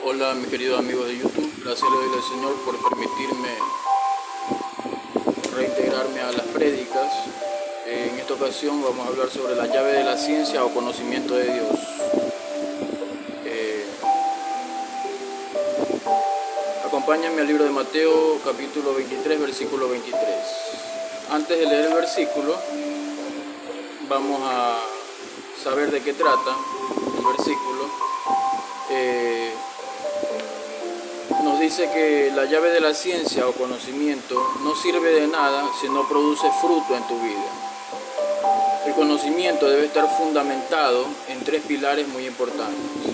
Hola mis queridos amigos de YouTube, gracias le doy al Señor por permitirme reintegrarme a las prédicas. En esta ocasión vamos a hablar sobre la llave de la ciencia o conocimiento de Dios. Acompáñenme al libro de Mateo capítulo 23 versículo 23. Antes de leer el versículo vamos a saber de qué trata el versículo. Nos dice que la llave de la ciencia o conocimiento no sirve de nada si no produce fruto en tu vida. El conocimiento debe estar fundamentado en tres pilares muy importantes,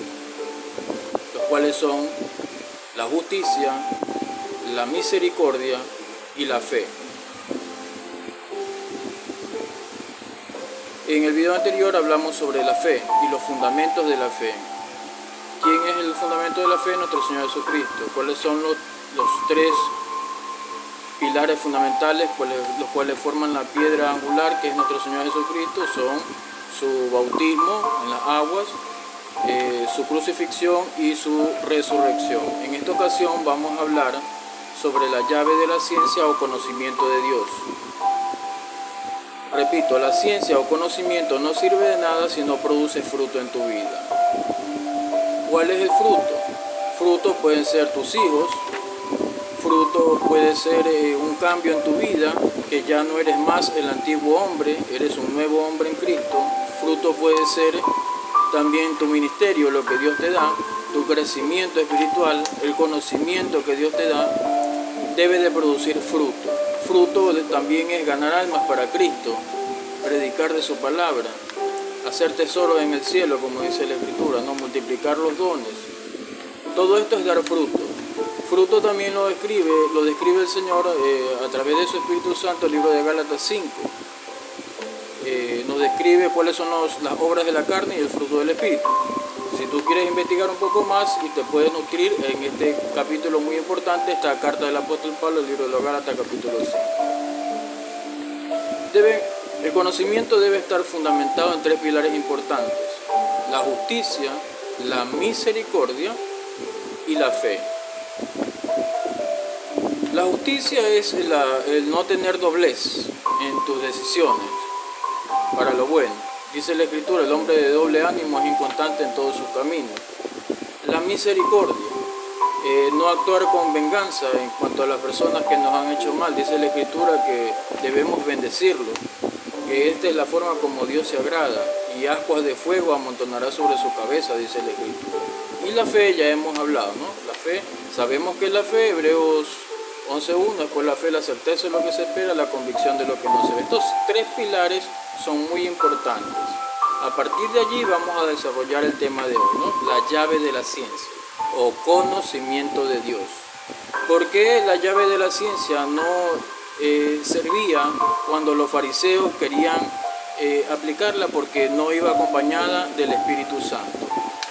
los cuales son la justicia, la misericordia y la fe. En el video anterior hablamos sobre la fe y los fundamentos de la fe. ¿Quién es el fundamento de la fe? Nuestro Señor Jesucristo. ¿Cuáles son los tres pilares fundamentales, los cuales forman la piedra angular que es nuestro Señor Jesucristo? Son su bautismo en las aguas, su crucifixión y su resurrección. En esta ocasión vamos a hablar sobre la llave de la ciencia o conocimiento de Dios. Repito, la ciencia o conocimiento no sirve de nada si no produce fruto en tu vida. ¿Cuál es el fruto? Fruto pueden ser tus hijos, fruto puede ser un cambio en tu vida, que ya no eres más el antiguo hombre, eres un nuevo hombre en Cristo. Fruto puede ser también tu ministerio, lo que Dios te da, tu crecimiento espiritual, el conocimiento que Dios te da, debe de producir fruto. Fruto también es ganar almas para Cristo, predicar de su palabra, hacer tesoros en el cielo, como dice la Escritura, no multiplicar los dones. Todo esto es dar fruto. Fruto también lo describe el Señor a través de su Espíritu Santo, el libro de Gálatas 5. Nos describe cuáles son las obras de la carne y el fruto del Espíritu. Si tú quieres investigar un poco más y te puedes nutrir en este capítulo muy importante, esta carta del apóstol Pablo, el libro de los Gálatas capítulo 5. El conocimiento debe estar fundamentado en tres pilares importantes: la justicia, la misericordia y la fe. La justicia es el no tener doblez en tus decisiones para lo bueno. Dice la Escritura, el hombre de doble ánimo es inconstante en todos sus caminos. La misericordia, no actuar con venganza en cuanto a las personas que nos han hecho mal. Dice la Escritura que debemos bendecirlos, que esta es la forma como Dios se agrada, y ascuas de fuego amontonará sobre su cabeza, dice la Escritura. Y la fe, ya hemos hablado, ¿no? La fe, sabemos que la fe, Hebreos 11:1, es por la fe la certeza de lo que se espera, la convicción de lo que no se ve. Estos tres pilares son muy importantes. A partir de allí vamos a desarrollar el tema de hoy, ¿no? La llave de la ciencia o conocimiento de Dios. ¿Por qué la llave de la ciencia no servía cuando los fariseos querían aplicarla? Porque no iba acompañada del Espíritu Santo.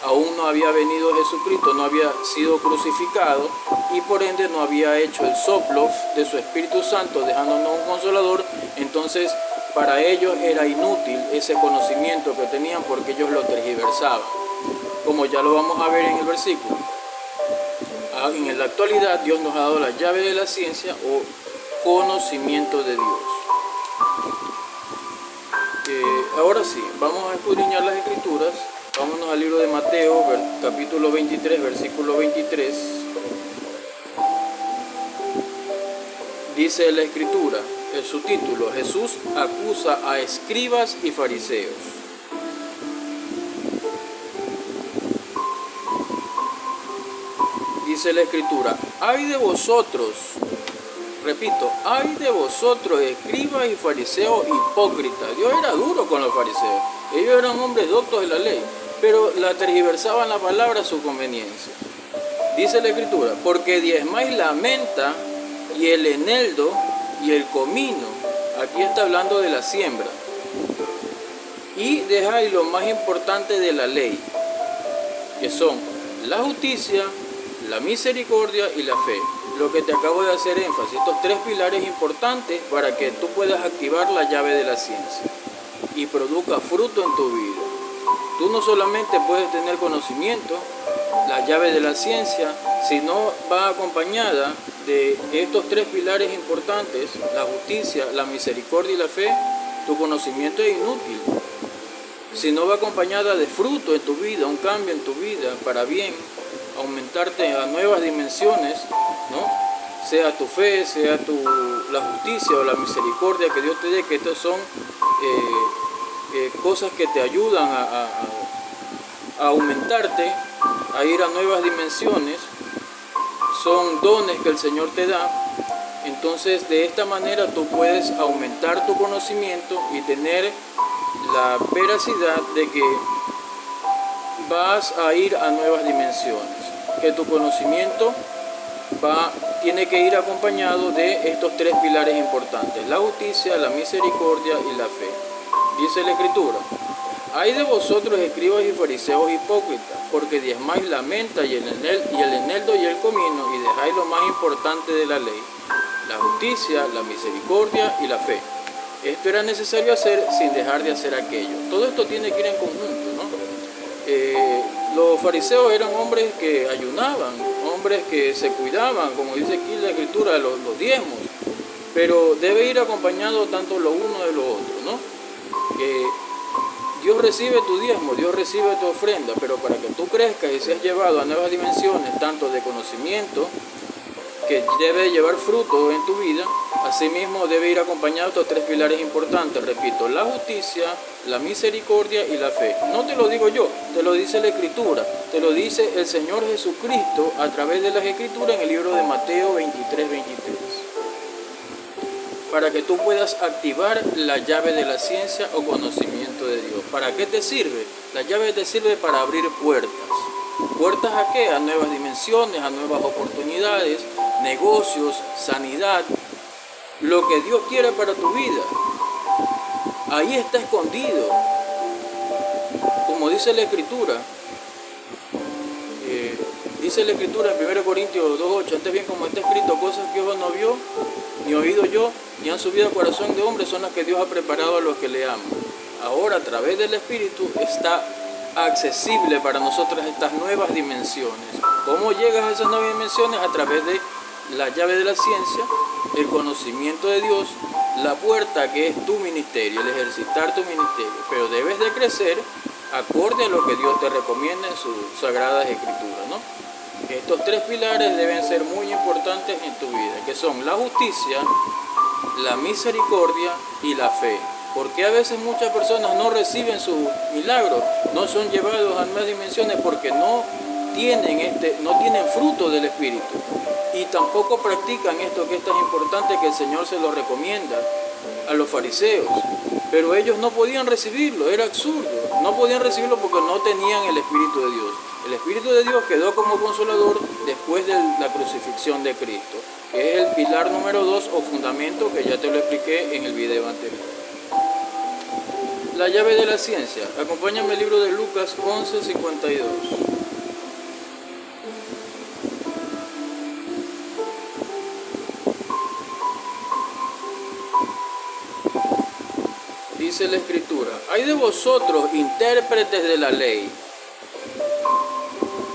Aún no había venido Jesucristo, no había sido crucificado y por ende no había hecho el soplo de su Espíritu Santo, dejándonos un consolador. Entonces para ellos era inútil ese conocimiento que tenían, porque ellos lo tergiversaban, como ya lo vamos a ver en el versículo. En la actualidad Dios nos ha dado la llave de la ciencia o conocimiento de Dios. Ahora sí, vamos a escudriñar las Escrituras. Vámonos al libro de Mateo, capítulo 23, versículo 23. Dice la Escritura, el subtítulo: Jesús acusa a escribas y fariseos. Dice la Escritura: ay de vosotros, repito, ay de vosotros, escribas y fariseos hipócritas. Dios era duro con los fariseos. Ellos eran hombres doctos de la ley, pero la tergiversaban la palabra a su conveniencia. Dice la Escritura: porque diezmáis la menta y el eneldo y el comino. Aquí está hablando de la siembra. Y dejáis lo más importante de la ley, que son la justicia, la misericordia y la fe. Lo que te acabo de hacer énfasis, estos tres pilares importantes para que tú puedas activar la llave de la ciencia y produzca fruto en tu vida. Tú no solamente puedes tener conocimiento, la llave de la ciencia, si no va acompañada de estos tres pilares importantes, la justicia, la misericordia y la fe, tu conocimiento es inútil. Si no va acompañada de fruto en tu vida, un cambio en tu vida para bien, aumentarte a nuevas dimensiones, ¿no? Sea tu fe, sea la justicia o la misericordia que Dios te dé, que estas son cosas que te ayudan a aumentarte, a ir a nuevas dimensiones, son dones que el Señor te da. Entonces de esta manera tú puedes aumentar tu conocimiento y tener la veracidad de que vas a ir a nuevas dimensiones, que tu conocimiento tiene que ir acompañado de estos tres pilares importantes: la justicia, la misericordia y la fe. Dice la Escritura: ay de vosotros, escribas y fariseos hipócritas, porque diezmáis la menta y el eneldo y el comino, y dejáis lo más importante de la ley, la justicia, la misericordia y la fe. Esto era necesario hacer sin dejar de hacer aquello. Todo esto tiene que ir en conjunto, ¿no? Los fariseos eran hombres que ayunaban, hombres que se cuidaban, como dice aquí la Escritura, los diezmos, pero debe ir acompañado tanto lo uno de lo otro, ¿no? Dios recibe tu diezmo, Dios recibe tu ofrenda, pero para que tú crezcas y seas llevado a nuevas dimensiones, tanto de conocimiento, que debe llevar fruto en tu vida, asimismo debe ir acompañado de estos tres pilares importantes, repito: la justicia, la misericordia y la fe. No te lo digo yo, te lo dice la Escritura, te lo dice el Señor Jesucristo a través de las Escrituras en el libro de Mateo 23:23. Para que tú puedas activar la llave de la ciencia o conocimiento de Dios. ¿Para qué te sirve? La llave te sirve para abrir puertas. ¿Puertas a qué? A nuevas dimensiones, a nuevas oportunidades, negocios, sanidad, lo que Dios quiere para tu vida. Ahí está escondido. Como dice la Escritura, en 1 Corintios 2:8, antes bien como está escrito: cosas que ojo no vio, ni oído yo, ni han subido al corazón de hombre, son las que Dios ha preparado a los que le aman. Ahora, a través del Espíritu, está accesible para nosotros estas nuevas dimensiones. ¿Cómo llegas a esas nuevas dimensiones? A través de la llave de la ciencia, el conocimiento de Dios, la puerta que es tu ministerio, el ejercitar tu ministerio. Pero debes de crecer acorde a lo que Dios te recomienda en sus sagradas Escrituras, ¿no? Estos tres pilares deben ser muy importantes en tu vida, que son la justicia, la misericordia y la fe. Porque a veces muchas personas no reciben su milagro, no son llevados a nuevas dimensiones porque no tienen fruto del Espíritu y tampoco practican esto que es tan importante, que el Señor se lo recomienda a los fariseos. Pero ellos no podían recibirlo, era absurdo, no podían recibirlo porque no tenían el Espíritu de Dios. El Espíritu de Dios quedó como consolador después de la crucifixión de Cristo, que es el pilar número 2 o fundamento, que ya te lo expliqué en el video anterior. La llave de la ciencia. Acompáñame al libro de Lucas 11:52. Dice la Escritura: ay de vosotros, intérpretes de la ley.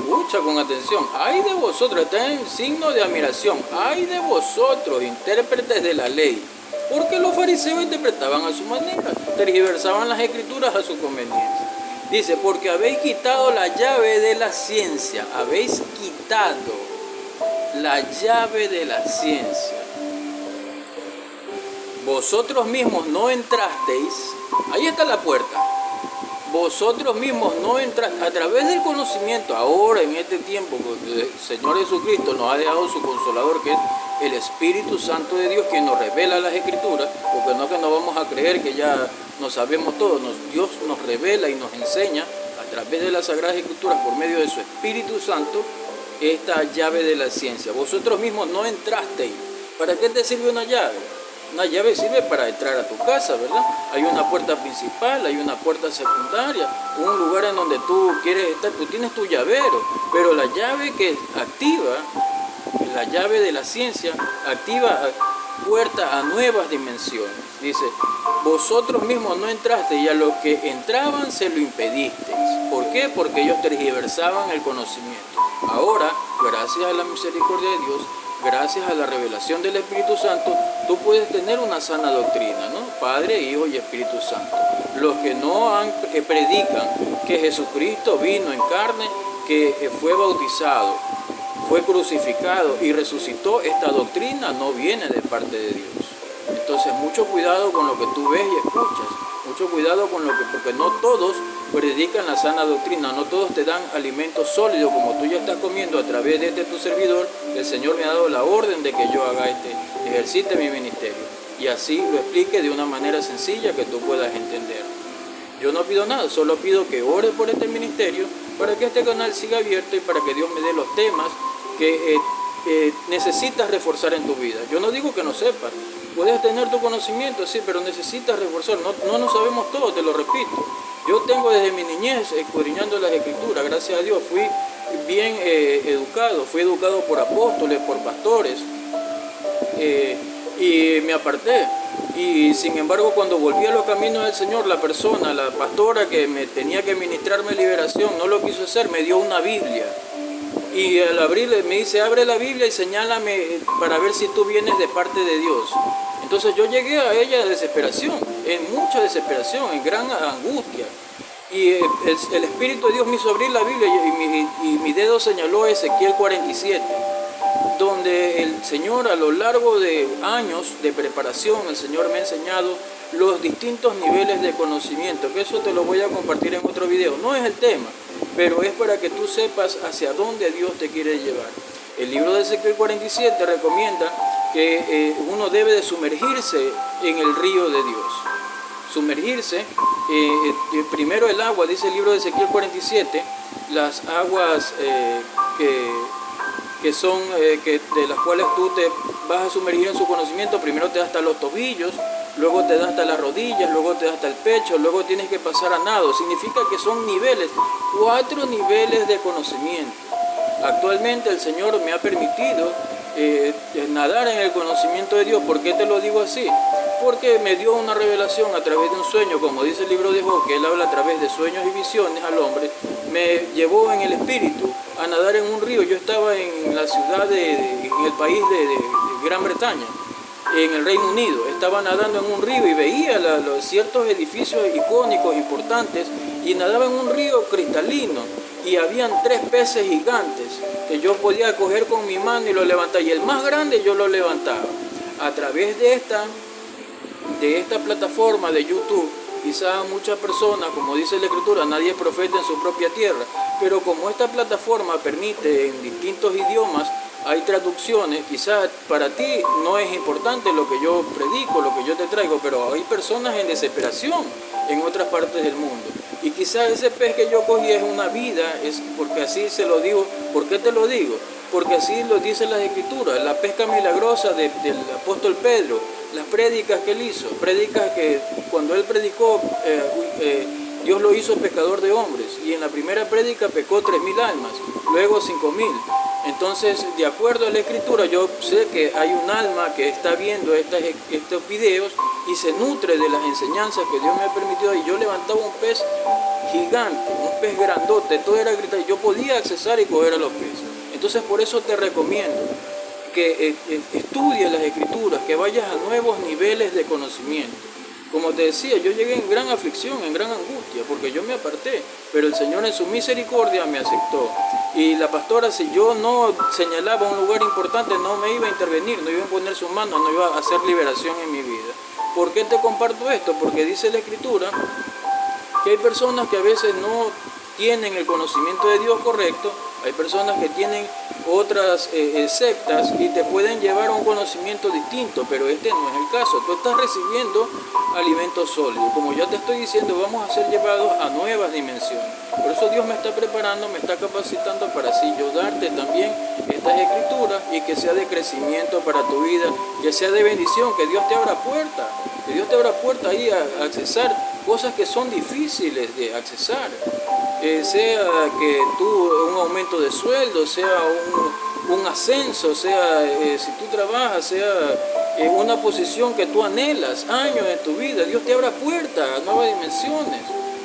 Escucha con atención. Ay de vosotros, está en signo de admiración. Ay de vosotros, intérpretes de la ley. Porque los fariseos interpretaban a su manera, tergiversaban las Escrituras a su conveniencia. Dice: porque habéis quitado la llave de la ciencia. Habéis quitado la llave de la ciencia. Vosotros mismos no entrasteis. Ahí está la puerta. Vosotros mismos no entrasteis a través del conocimiento. Ahora, en este tiempo, el Señor Jesucristo nos ha dejado su consolador, que es el Espíritu Santo de Dios, quien nos revela las Escrituras, porque no que nos vamos a creer que ya no sabemos todo. Dios nos revela y nos enseña a través de las Sagradas Escrituras, por medio de su Espíritu Santo, esta llave de la ciencia. Vosotros mismos no entrasteis. ¿Para qué te sirve una llave? Una llave sirve para entrar a tu casa, ¿verdad? Hay una puerta principal, hay una puerta secundaria, un lugar en donde tú quieres estar, tú tienes tu llavero, pero la llave que activa, la llave de la ciencia, activa puerta a nuevas dimensiones. Dice: vosotros mismos no entrasteis y a los que entraban se lo impedisteis. ¿Por qué? Porque ellos tergiversaban el conocimiento. Ahora, gracias a la misericordia de Dios, gracias a la revelación del Espíritu Santo, tú puedes tener una sana doctrina, ¿no? Padre, Hijo y Espíritu Santo. Los que no predican que Jesucristo vino en carne, que fue bautizado, fue crucificado y resucitó, esta doctrina no viene de parte de Dios. Entonces, mucho cuidado con lo que tú ves y escuchas. Mucho cuidado con lo que, porque no todos predican la sana doctrina, no todos te dan alimento sólido como tú ya estás comiendo a través de tu servidor. El Señor me ha dado la orden de que yo haga ejercite mi ministerio. Y así lo explique de una manera sencilla que tú puedas entender. Yo no pido nada, solo pido que ores por este ministerio para que este canal siga abierto y para que Dios me dé los temas que necesitas reforzar en tu vida. Yo no digo que no sepas, puedes tener tu conocimiento, sí, pero necesitas reforzar. No lo sabemos todo, te lo repito. Yo tengo desde mi niñez escudriñando las Escrituras, gracias a Dios, fui bien educado, fui educado por apóstoles, por pastores, y me aparté. Y sin embargo, cuando volví a los caminos del Señor, la pastora que me tenía que ministrarme liberación, no lo quiso hacer, me dio una Biblia. Y al abrirle me dice, abre la Biblia y señálame para ver si tú vienes de parte de Dios. Entonces yo llegué a ella de desesperación, en mucha desesperación, en gran angustia. Y el Espíritu de Dios me hizo abrir la Biblia y mi dedo señaló Ezequiel 47, donde el Señor, a lo largo de años de preparación, el Señor me ha enseñado los distintos niveles de conocimiento, que eso te lo voy a compartir en otro video. No es el tema, pero es para que tú sepas hacia dónde Dios te quiere llevar. El libro de Ezequiel 47 recomienda que uno debe de sumergirse en el río de Dios. Sumergirse, primero el agua, dice el libro de Ezequiel 47, las aguas de las cuales tú te vas a sumergir en su conocimiento, primero te da hasta los tobillos, luego te da hasta las rodillas, luego te da hasta el pecho, luego tienes que pasar a nado. Significa que son niveles, 4 niveles de conocimiento. Actualmente el Señor me ha permitido nadar en el conocimiento de Dios. ¿Por qué te lo digo así? Porque me dio una revelación a través de un sueño, como dice el libro de Job, que él habla a través de sueños y visiones al hombre. Me llevó en el espíritu a nadar en un río. Yo estaba en la ciudad, en el país de Gran Bretaña, en el Reino Unido. Estaba nadando en un río y veía ciertos edificios icónicos, importantes, y nadaba en un río cristalino. Y habían 3 peces gigantes que yo podía coger con mi mano y lo levantaba. Y el más grande yo lo levantaba. A través de esta plataforma de YouTube, quizás muchas personas, como dice la Escritura, nadie es profeta en su propia tierra. Pero como esta plataforma permite en distintos idiomas, hay traducciones, quizás para ti no es importante lo que yo predico, lo que yo te traigo, pero hay personas en desesperación en otras partes del mundo. Y quizás ese pez que yo cogí es una vida, es porque así se lo digo. ¿Por qué te lo digo? Porque así lo dicen las Escrituras, la pesca milagrosa del apóstol Pedro, las prédicas que él hizo, prédicas que cuando él predicó, Dios lo hizo pescador de hombres, y en la primera prédica pecó 3.000 almas, luego 5.000. Entonces, de acuerdo a la Escritura, yo sé que hay un alma que está viendo estos videos y se nutre de las enseñanzas que Dios me ha permitido. Y yo levantaba un pez gigante, un pez grandote, todo era gritar, yo podía accesar y coger a los peces. Entonces, por eso te recomiendo que estudies las Escrituras, que vayas a nuevos niveles de conocimiento. Como te decía, yo llegué en gran aflicción, en gran angustia, porque yo me aparté, pero el Señor en su misericordia me aceptó. Y la pastora, si yo no señalaba un lugar importante, no me iba a intervenir, no iba a poner sus manos, no iba a hacer liberación en mi vida. ¿Por qué te comparto esto? Porque dice la Escritura que hay personas que a veces no tienen el conocimiento de Dios correcto, hay personas que tienen otras sectas y te pueden llevar a un conocimiento distinto, pero este no es el caso. Tú estás recibiendo alimento sólido. Como ya te estoy diciendo, vamos a ser llevados a nuevas dimensiones. Por eso Dios me está preparando, me está capacitando para así yo darte también estas Escrituras y que sea de crecimiento para tu vida, que sea de bendición, que Dios te abra puertas, que Dios te abra puertas ahí a accesar cosas que son difíciles de accesar. Sea que tú un aumento de sueldo, sea un ascenso, sea si tú trabajas, sea una posición que tú anhelas años en tu vida. Dios te abra puertas a nuevas dimensiones.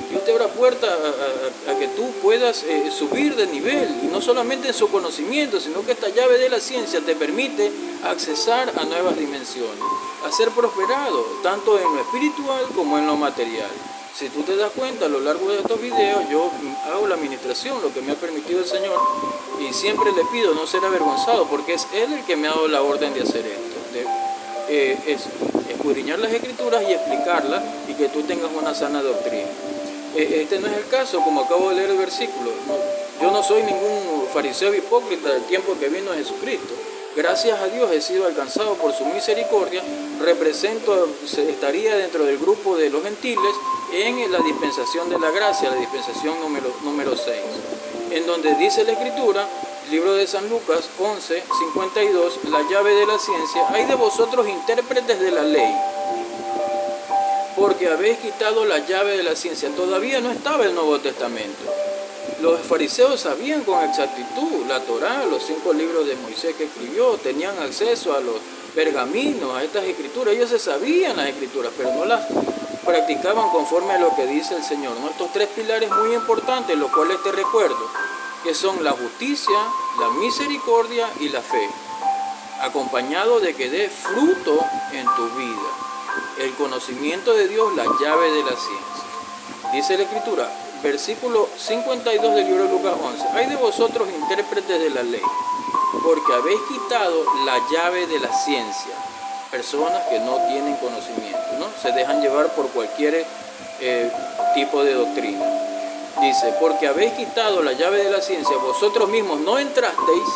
Dios te abra puerta a que tú puedas subir de nivel, y no solamente en su conocimiento, sino que esta llave de la ciencia te permite accesar a nuevas dimensiones, a ser prosperado, tanto en lo espiritual como en lo material. Si tú te das cuenta, a lo largo de estos videos yo hago la administración, lo que me ha permitido el Señor, y siempre le pido no ser avergonzado, porque es Él el que me ha dado la orden de hacer esto, es escudriñar las Escrituras y explicarlas, y que tú tengas una sana doctrina. Este no es el caso, como acabo de leer el versículo. Yo no soy ningún fariseo hipócrita del tiempo que vino Jesucristo. Gracias a Dios he sido alcanzado por su misericordia. Estaría dentro del grupo de los gentiles en la dispensación de la gracia, la dispensación número 6, en donde dice la Escritura, libro de San Lucas 11:52, la llave de la ciencia: hay de vosotros intérpretes de la ley, porque habéis quitado la llave de la ciencia. Todavía no estaba el Nuevo Testamento. Los fariseos sabían con exactitud la Torá, los 5 libros de Moisés que escribió, tenían acceso a los pergaminos, a estas escrituras. Ellos se sabían las escrituras, pero no las practicaban conforme a lo que dice el Señor, ¿no? Estos 3 pilares muy importantes, los cuales te recuerdo, que son la justicia, la misericordia y la fe, acompañado de que dé fruto en tu vida. El conocimiento de Dios, la llave de la ciencia. Dice la Escritura, versículo 52 del libro de Lucas 11, hay de vosotros intérpretes de la ley, porque habéis quitado la llave de la ciencia. Personas que no tienen conocimiento, ¿no? Se dejan llevar por cualquier tipo de doctrina. Dice, porque habéis quitado la llave de la ciencia, vosotros mismos no entrasteis,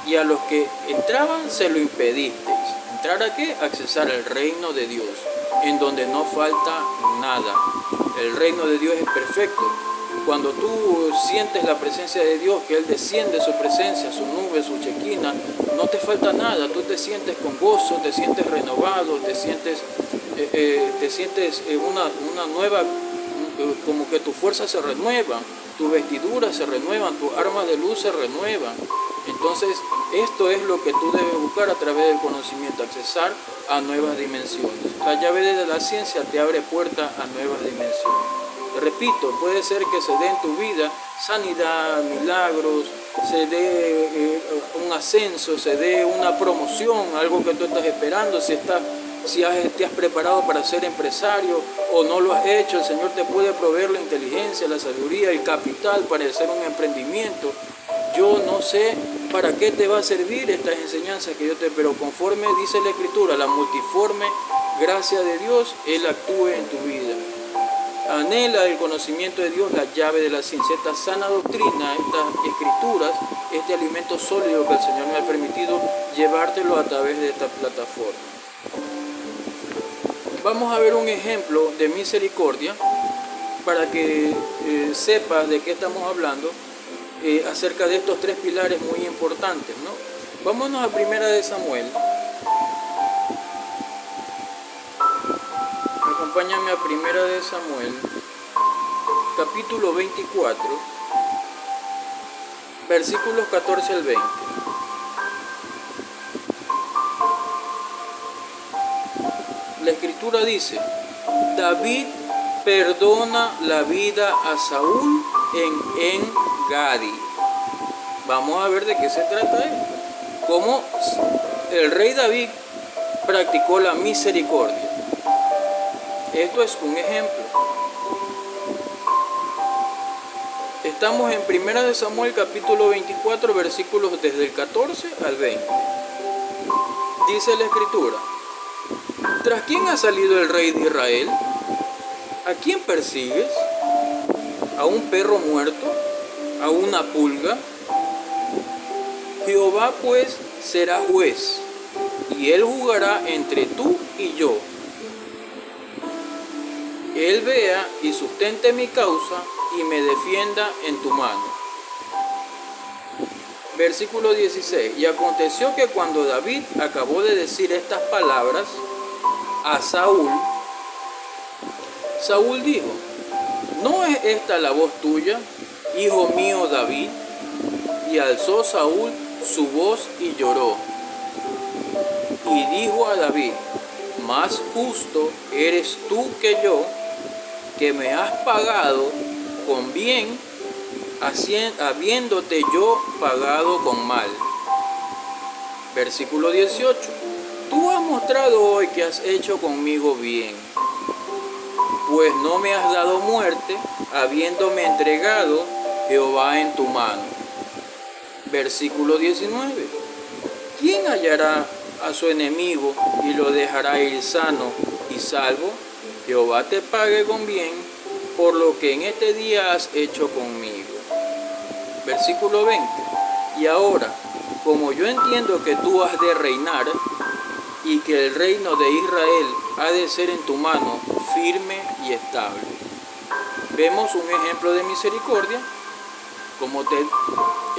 y a los que entraban se lo impedisteis. ¿Entrar a qué? Accesar al reino de Dios, en donde no falta nada. El reino de Dios es perfecto. Cuando tú sientes la presencia de Dios, que Él desciende su presencia, su nube, su chequina, no te falta nada. Tú te sientes con gozo, te sientes renovado, te sientes una nueva, como que tu fuerza se renueva, tus vestiduras se renuevan, tus armas de luz se renuevan. Entonces, esto es lo que tú debes buscar a través del conocimiento, accesar a nuevas dimensiones. La llave de la ciencia te abre puerta a nuevas dimensiones. Repito, puede ser que se dé en tu vida sanidad, milagros, se dé un ascenso, se dé una promoción, algo que tú estás esperando. Si te has preparado para ser empresario o no lo has hecho, el Señor te puede proveer la inteligencia, la sabiduría, el capital para hacer un emprendimiento. Yo no sé para qué te va a servir estas enseñanzas pero conforme dice la Escritura, la multiforme gracia de Dios, Él actúe en tu vida. Anhela el conocimiento de Dios, la llave de la ciencia, esta sana doctrina, estas escrituras, este alimento sólido que el Señor me ha permitido llevártelo a través de esta plataforma. Vamos a ver un ejemplo de misericordia para que sepas de qué estamos hablando acerca de estos 3 pilares muy importantes, ¿no? Vámonos a Primera de Samuel. Acompáñame a Primera de Samuel, capítulo 24, versículos 14 al 20. La Escritura dice, David perdona la vida a Saúl en En-Gadi. Vamos a ver de qué se trata esto. Cómo el rey David practicó la misericordia. Esto es un ejemplo. Estamos en 1 de Samuel capítulo 24, versículos desde el 14 al 20. Dice la Escritura, ¿tras quién ha salido el rey de Israel? ¿A quién persigues? ¿A un perro muerto? ¿A una pulga? Jehová pues será juez, y él juzgará entre tú y yo. Él vea y sustente mi causa y me defienda en tu mano. Versículo 16. Y aconteció que cuando David acabó de decir estas palabras a Saúl, Saúl dijo, ¿no es esta la voz tuya, hijo mío David? Y alzó Saúl su voz y lloró. Y dijo a David, más justo eres tú que yo, que me has pagado con bien, habiéndote yo pagado con mal. Versículo 18. Tú has mostrado hoy que has hecho conmigo bien, pues no me has dado muerte, habiéndome entregado Jehová en tu mano. Versículo 19. ¿Quién hallará a su enemigo y lo dejará ir sano y salvo? Jehová te pague con bien por lo que en este día has hecho conmigo. Versículo 20. Y ahora, como yo entiendo que tú has de reinar y que el reino de Israel ha de ser en tu mano firme y estable. Vemos un ejemplo de misericordia. Como te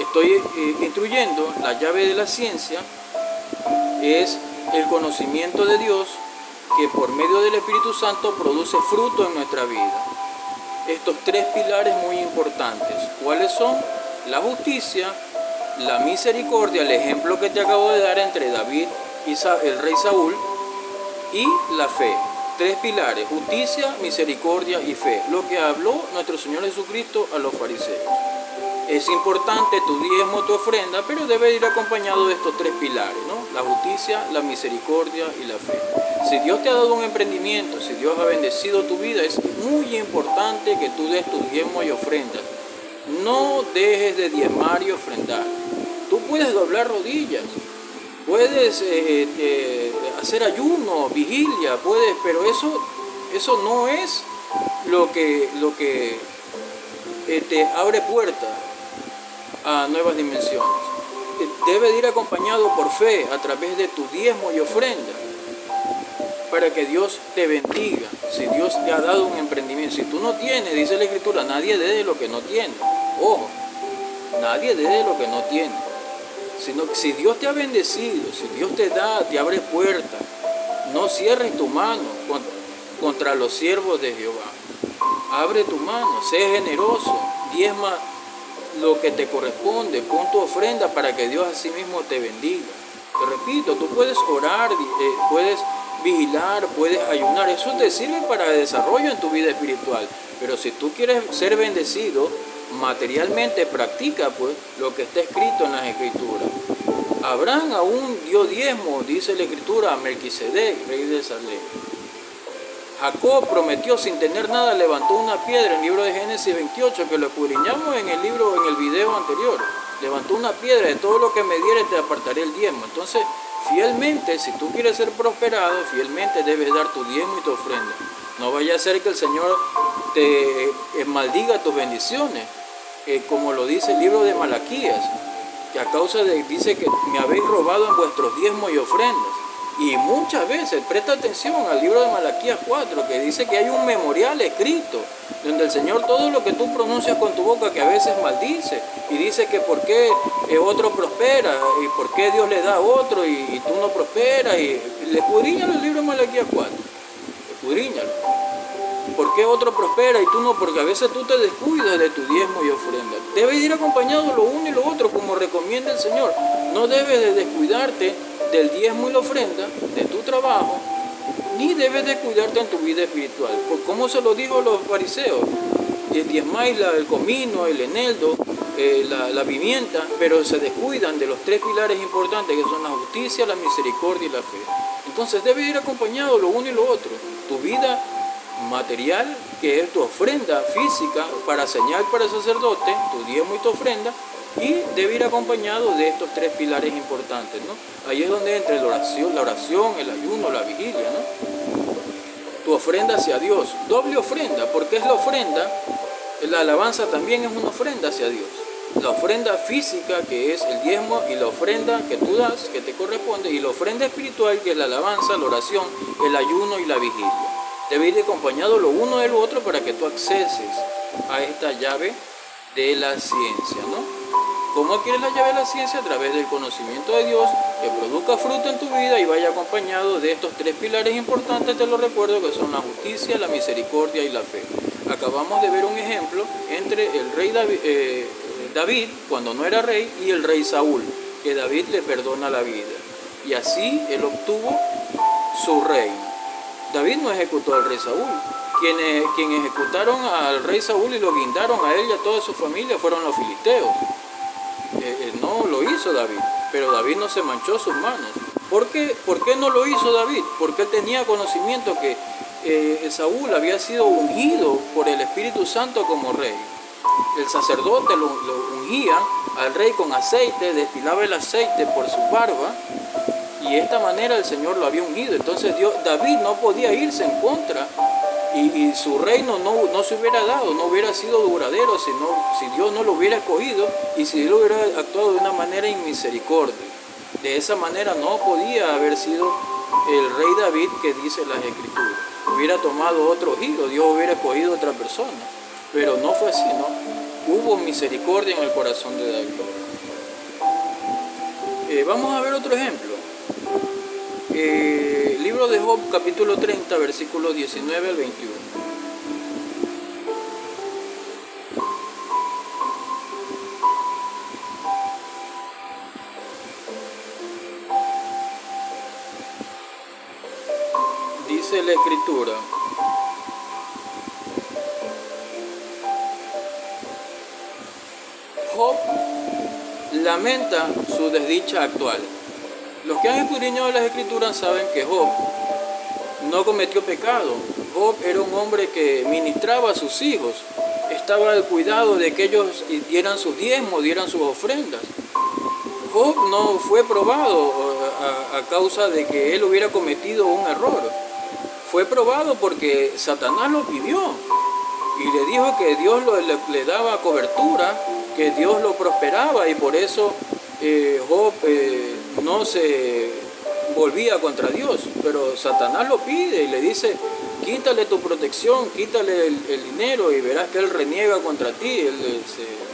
estoy instruyendo, la llave de la ciencia es el conocimiento de Dios que por medio del Espíritu Santo produce fruto en nuestra vida. Estos tres pilares muy importantes, ¿cuáles son? La justicia, la misericordia, el ejemplo que te acabo de dar entre David y el rey Saúl, y la fe. Tres pilares: justicia, misericordia y fe. Lo que habló nuestro Señor Jesucristo a los fariseos. Es importante tu diezmo, tu ofrenda, pero debe ir acompañado de estos tres pilares, ¿no? La justicia, la misericordia y la fe. Si Dios te ha dado un emprendimiento, si Dios ha bendecido tu vida, es muy importante que tú des tu diezmo y ofrendas. No dejes de diezmar y ofrendar. Tú puedes doblar rodillas, puedes hacer ayuno, vigilia, pero eso no es lo que te abre puertas a nuevas dimensiones. Debe de ir acompañado por fe a través de tu diezmo y ofrenda para que Dios te bendiga. Si Dios te ha dado un emprendimiento, si tú no tienes, dice la Escritura, nadie dé de lo que no tiene. Ojo, nadie dé de lo que no tiene. Si Dios te ha bendecido, si Dios te da, te abre puertas, no cierres tu mano contra los siervos de Jehová. Abre tu mano, sé generoso, diezma lo que te corresponde, pon tu ofrenda para que Dios así mismo te bendiga. Te repito, tú puedes orar, puedes vigilar, puedes ayunar, eso te sirve para el desarrollo en tu vida espiritual. Pero si tú quieres ser bendecido materialmente, practica pues lo que está escrito en las Escrituras. Abraham aún dio diezmo, dice la Escritura, a Melquisedec, rey de Salem. Jacob prometió sin tener nada, levantó una piedra, en el libro de Génesis 28, que lo escudriñamos en el video anterior. Levantó una piedra, de todo lo que me dieres te apartaré el diezmo. Entonces, fielmente, si tú quieres ser prosperado, fielmente debes dar tu diezmo y tu ofrenda. No vaya a ser que el Señor te maldiga tus bendiciones, como lo dice el libro de Malaquías, que a causa dice que me habéis robado en vuestros diezmos y ofrendas. Y muchas veces, presta atención al libro de Malaquías 4, que dice que hay un memorial escrito, donde el Señor todo lo que tú pronuncias con tu boca, que a veces maldice, y dice que por qué otro prospera, y por qué Dios le da a otro, y tú no prosperas, y le escudriñalo el libro de Malaquías 4, escudriñalo. ¿Por qué otro prospera y tú no? Porque a veces tú te descuidas de tu diezmo y ofrenda. Debe ir acompañado lo uno y lo otro, como recomienda el Señor. No debes de descuidarte del diezmo y la ofrenda, de tu trabajo, ni debes descuidarte en tu vida espiritual. ¿Cómo se lo dijo a los fariseos? Diezmáis el comino, el eneldo, la pimienta, pero se descuidan de los tres pilares importantes que son la justicia, la misericordia y la fe. Entonces debe ir acompañado lo uno y lo otro. Tu vida material, que es tu ofrenda física para señal para el sacerdote, tu diezmo y tu ofrenda, y debe ir acompañado de estos tres pilares importantes, ¿no? Ahí es donde entra la oración, el ayuno, la vigilia, ¿no? Tu ofrenda hacia Dios, doble ofrenda, porque es la ofrenda, la alabanza también es una ofrenda hacia Dios. La ofrenda física, que es el diezmo, y la ofrenda que tú das, que te corresponde, y la ofrenda espiritual, que es la alabanza, la oración, el ayuno y la vigilia. Debe ir acompañado lo uno del otro para que tú acceses a esta llave de la ciencia, ¿no? ¿Cómo adquieres la llave de la ciencia? A través del conocimiento de Dios, que produzca fruto en tu vida y vaya acompañado de estos tres pilares importantes, te lo recuerdo, que son la justicia, la misericordia y la fe. Acabamos de ver un ejemplo entre el rey David, cuando no era rey, y el rey Saúl, que David le perdona la vida. Y así él obtuvo su reino. David no ejecutó al rey Saúl. Quienes ejecutaron al rey Saúl y lo guindaron a él y a toda su familia fueron los filisteos. No lo hizo David, pero David no se manchó sus manos. ¿Por qué no lo hizo David? Porque él tenía conocimiento que Saúl había sido ungido por el Espíritu Santo como rey. El sacerdote lo ungía al rey con aceite, destilaba el aceite por su barba, y de esta manera el Señor lo había ungido. Entonces David no podía irse en contra, y su reino no se hubiera dado, no hubiera sido duradero si Dios no lo hubiera escogido y si Dios hubiera actuado de una manera inmisericordia. De esa manera no podía haber sido el rey David que dice las Escrituras. Hubiera tomado otro giro, Dios hubiera escogido otra persona. Pero no fue así, ¿no? Hubo misericordia en el corazón de David. Vamos a ver otro ejemplo. Libro de Job, capítulo 30, versículos 19 al 21. Dice la Escritura: Job lamenta su desdicha actual. Los que han escudriñado las Escrituras saben que Job no cometió pecado. Job era un hombre que ministraba a sus hijos, estaba al cuidado de que ellos dieran sus diezmos, dieran sus ofrendas. Job no fue probado a causa de que él hubiera cometido un error. Fue probado porque Satanás lo pidió y le dijo que Dios le daba cobertura, que Dios lo prosperaba, y por eso Job no se volvía contra Dios. Pero Satanás lo pide y le dice: quítale tu protección, quítale el dinero, y verás que él reniega contra ti, él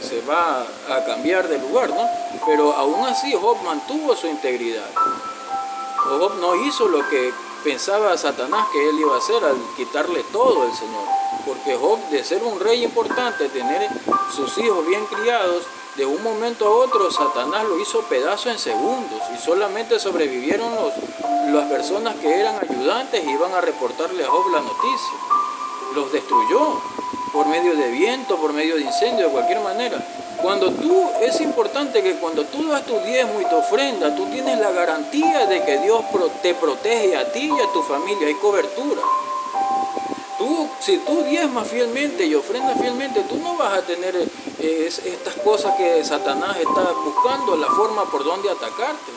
se va a cambiar de lugar, ¿no? Pero aún así Job mantuvo su integridad. Job no hizo lo que pensaba Satanás que él iba a hacer al quitarle todo al Señor. Porque Job, de ser un rey importante, tener sus hijos bien criados, de un momento a otro Satanás lo hizo pedazo en segundos, y solamente sobrevivieron las personas que eran ayudantes y iban a reportarle a Job la noticia. Los destruyó por medio de viento, por medio de incendio, de cualquier manera. Es importante que cuando tú das tu diezmo y tu ofrenda, tú tienes la garantía de que Dios te protege a ti y a tu familia, hay cobertura. Si tú diezmas fielmente y ofrendas fielmente, tú no vas a tener estas cosas que Satanás está buscando, la forma por donde atacarte.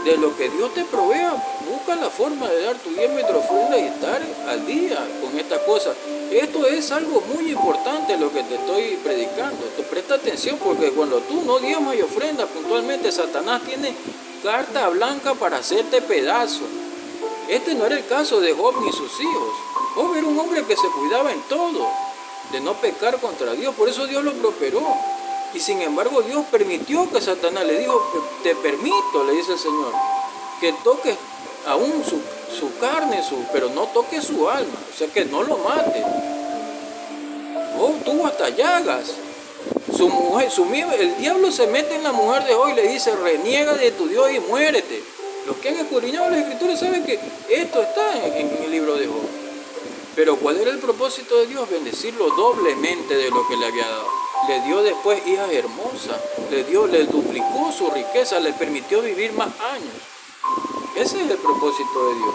De lo que Dios te provea, busca la forma de dar tu diezmo y tu ofrenda y estar al día con estas cosas. Esto es algo muy importante lo que te estoy predicando. Tú presta atención, porque cuando tú no diezmas y ofrendas puntualmente, Satanás tiene carta blanca para hacerte pedazo. Este no era el caso de Job ni sus hijos. Job era un hombre que se cuidaba en todo, de no pecar contra Dios, por eso Dios lo prosperó. Y sin embargo Dios permitió que Satanás le dijo: te permito, le dice el Señor, que toques aún su carne, pero no toques su alma, o sea, que no lo mate. Job tuvo hasta llagas. El diablo se mete en la mujer de Job y le dice: reniega de tu Dios y muérete. Los que han escudriñado las Escrituras saben que esto está en el libro de Job. Pero ¿cuál era el propósito de Dios? Bendecirlo doblemente de lo que le había dado. Le dio después hijas hermosas, le duplicó su riqueza, le permitió vivir más años. Ese es el propósito de Dios.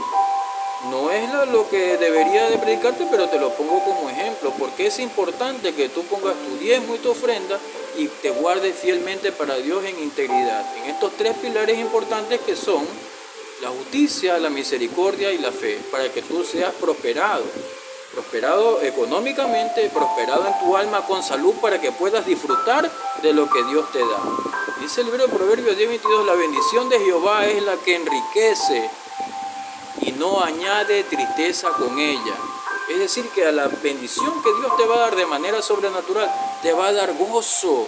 No es lo que debería de predicarte, pero te lo pongo como ejemplo, porque es importante que tú pongas tu diezmo y tu ofrenda y te guardes fielmente para Dios en integridad, en estos tres pilares importantes que son la justicia, la misericordia y la fe, para que tú seas prosperado económicamente, prosperado en tu alma, con salud, para que puedas disfrutar de lo que Dios te da. Dice el libro de Proverbios 10:22, la bendición de Jehová es la que enriquece y no añade tristeza con ella. Es decir, que a la bendición que Dios te va a dar de manera sobrenatural, te va a dar gozo.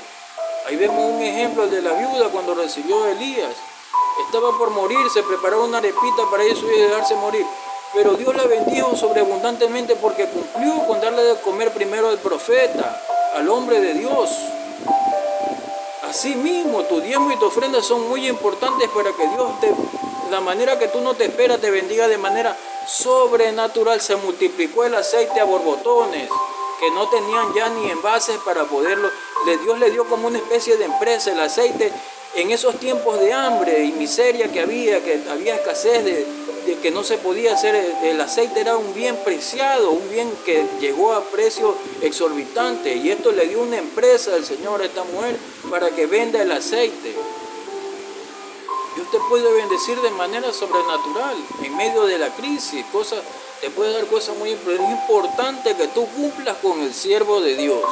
Ahí vemos un ejemplo de la viuda cuando recibió a Elías. Estaba por morir, se preparaba una arepita para eso y dejarse morir. Pero Dios la bendijo sobreabundantemente porque cumplió con darle de comer primero al profeta, al hombre de Dios. Asimismo, tu diezmo y tu ofrenda son muy importantes para que Dios la manera que tú no te esperas, te bendiga de manera sobrenatural. Se multiplicó el aceite a borbotones, que no tenían ya ni envases para poderlo. Dios le dio como una especie de empresa el aceite en esos tiempos de hambre y miseria que había escasez de que no se podía hacer. El aceite era un bien preciado, un bien que llegó a precio exorbitante, y esto le dio una empresa al Señor a esta mujer para que venda el aceite. Dios te puede bendecir de manera sobrenatural en medio de la crisis, te puede dar cosas muy importantes. Es importante que tú cumplas con el siervo de Dios.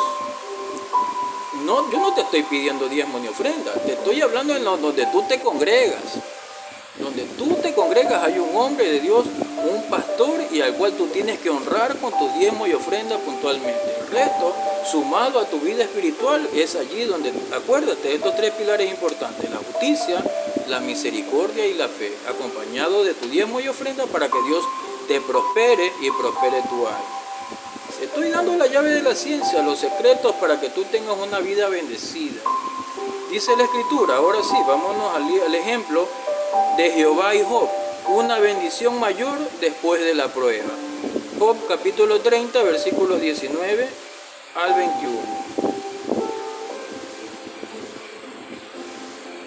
No, yo no te estoy pidiendo diezmo ni ofrenda, te estoy hablando en donde tú te congregas. Donde tú te congregas hay un hombre de Dios, un pastor, y al cual tú tienes que honrar con tu diezmo y ofrenda puntualmente. El resto, sumado a tu vida espiritual, es allí donde, acuérdate de estos tres pilares importantes: la justicia, la misericordia y la fe, acompañado de tu diezmo y ofrenda para que Dios te prospere y prospere tu alma. Estoy dando la llave de la ciencia, los secretos para que tú tengas una vida bendecida. Dice la Escritura, ahora sí, vámonos al ejemplo de Jehová y Job, una bendición mayor después de la prueba. Job capítulo 30, versículos 19 al 21.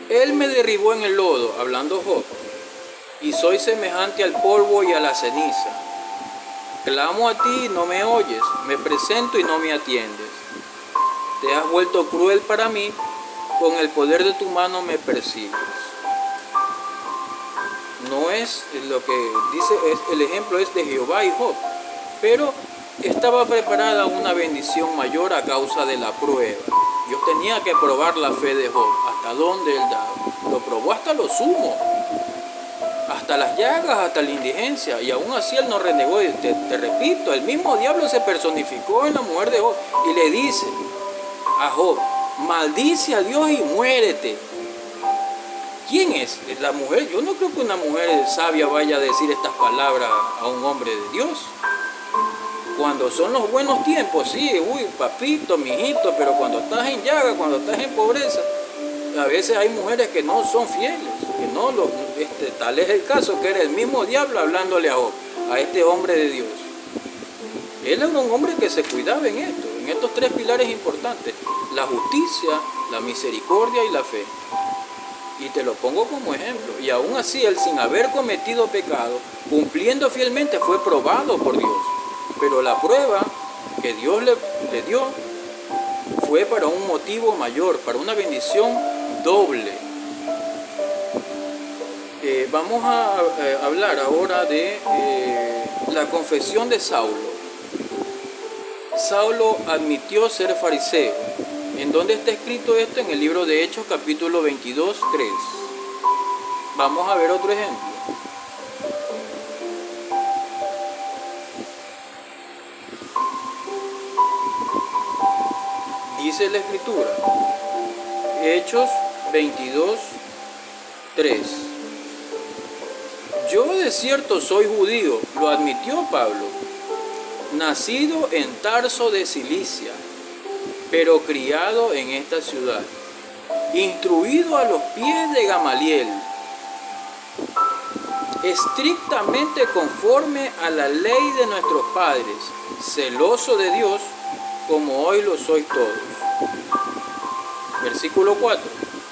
Él me derribó en el lodo, hablando Job, y soy semejante al polvo y a la ceniza. Clamo a ti y no me oyes, me presento y no me atiendes. Te has vuelto cruel para mí, con el poder de tu mano me persigues. No es lo que dice, el ejemplo es de Jehová y Job, pero estaba preparada una bendición mayor a causa de la prueba. Dios tenía que probar la fe de Job, hasta dónde él daba. Lo probó hasta lo sumo, hasta las llagas, hasta la indigencia, y aún así él no renegó. Te repito, el mismo diablo se personificó en la mujer de Job y le dice a Job: maldice a Dios y muérete. ¿Quién es la mujer? Yo no creo que una mujer sabia vaya a decir estas palabras a un hombre de Dios. Cuando son los buenos tiempos, sí, papito, mijito, pero cuando estás en llaga, cuando estás en pobreza, a veces hay mujeres que no son fieles, tal es el caso, que era el mismo diablo hablándole a Job, a este hombre de Dios. Él era un hombre que se cuidaba en estos tres pilares importantes: la justicia, la misericordia y la fe. Y te lo pongo como ejemplo. Y aún así, él, sin haber cometido pecado, cumpliendo fielmente, fue probado por Dios. Pero la prueba que Dios le dio fue para un motivo mayor, para una bendición doble. Vamos a hablar ahora de la confesión de Saulo. Saulo admitió ser fariseo. ¿En dónde está escrito esto? En el libro de Hechos, capítulo 22, 3. Vamos a ver otro ejemplo. Dice la Escritura, Hechos 22, 3. Yo de cierto soy judío, lo admitió Pablo, nacido en Tarso de Cilicia, pero criado en esta ciudad, instruido a los pies de Gamaliel, estrictamente conforme a la ley de nuestros padres, celoso de Dios, como hoy lo sois todos. Versículo 4.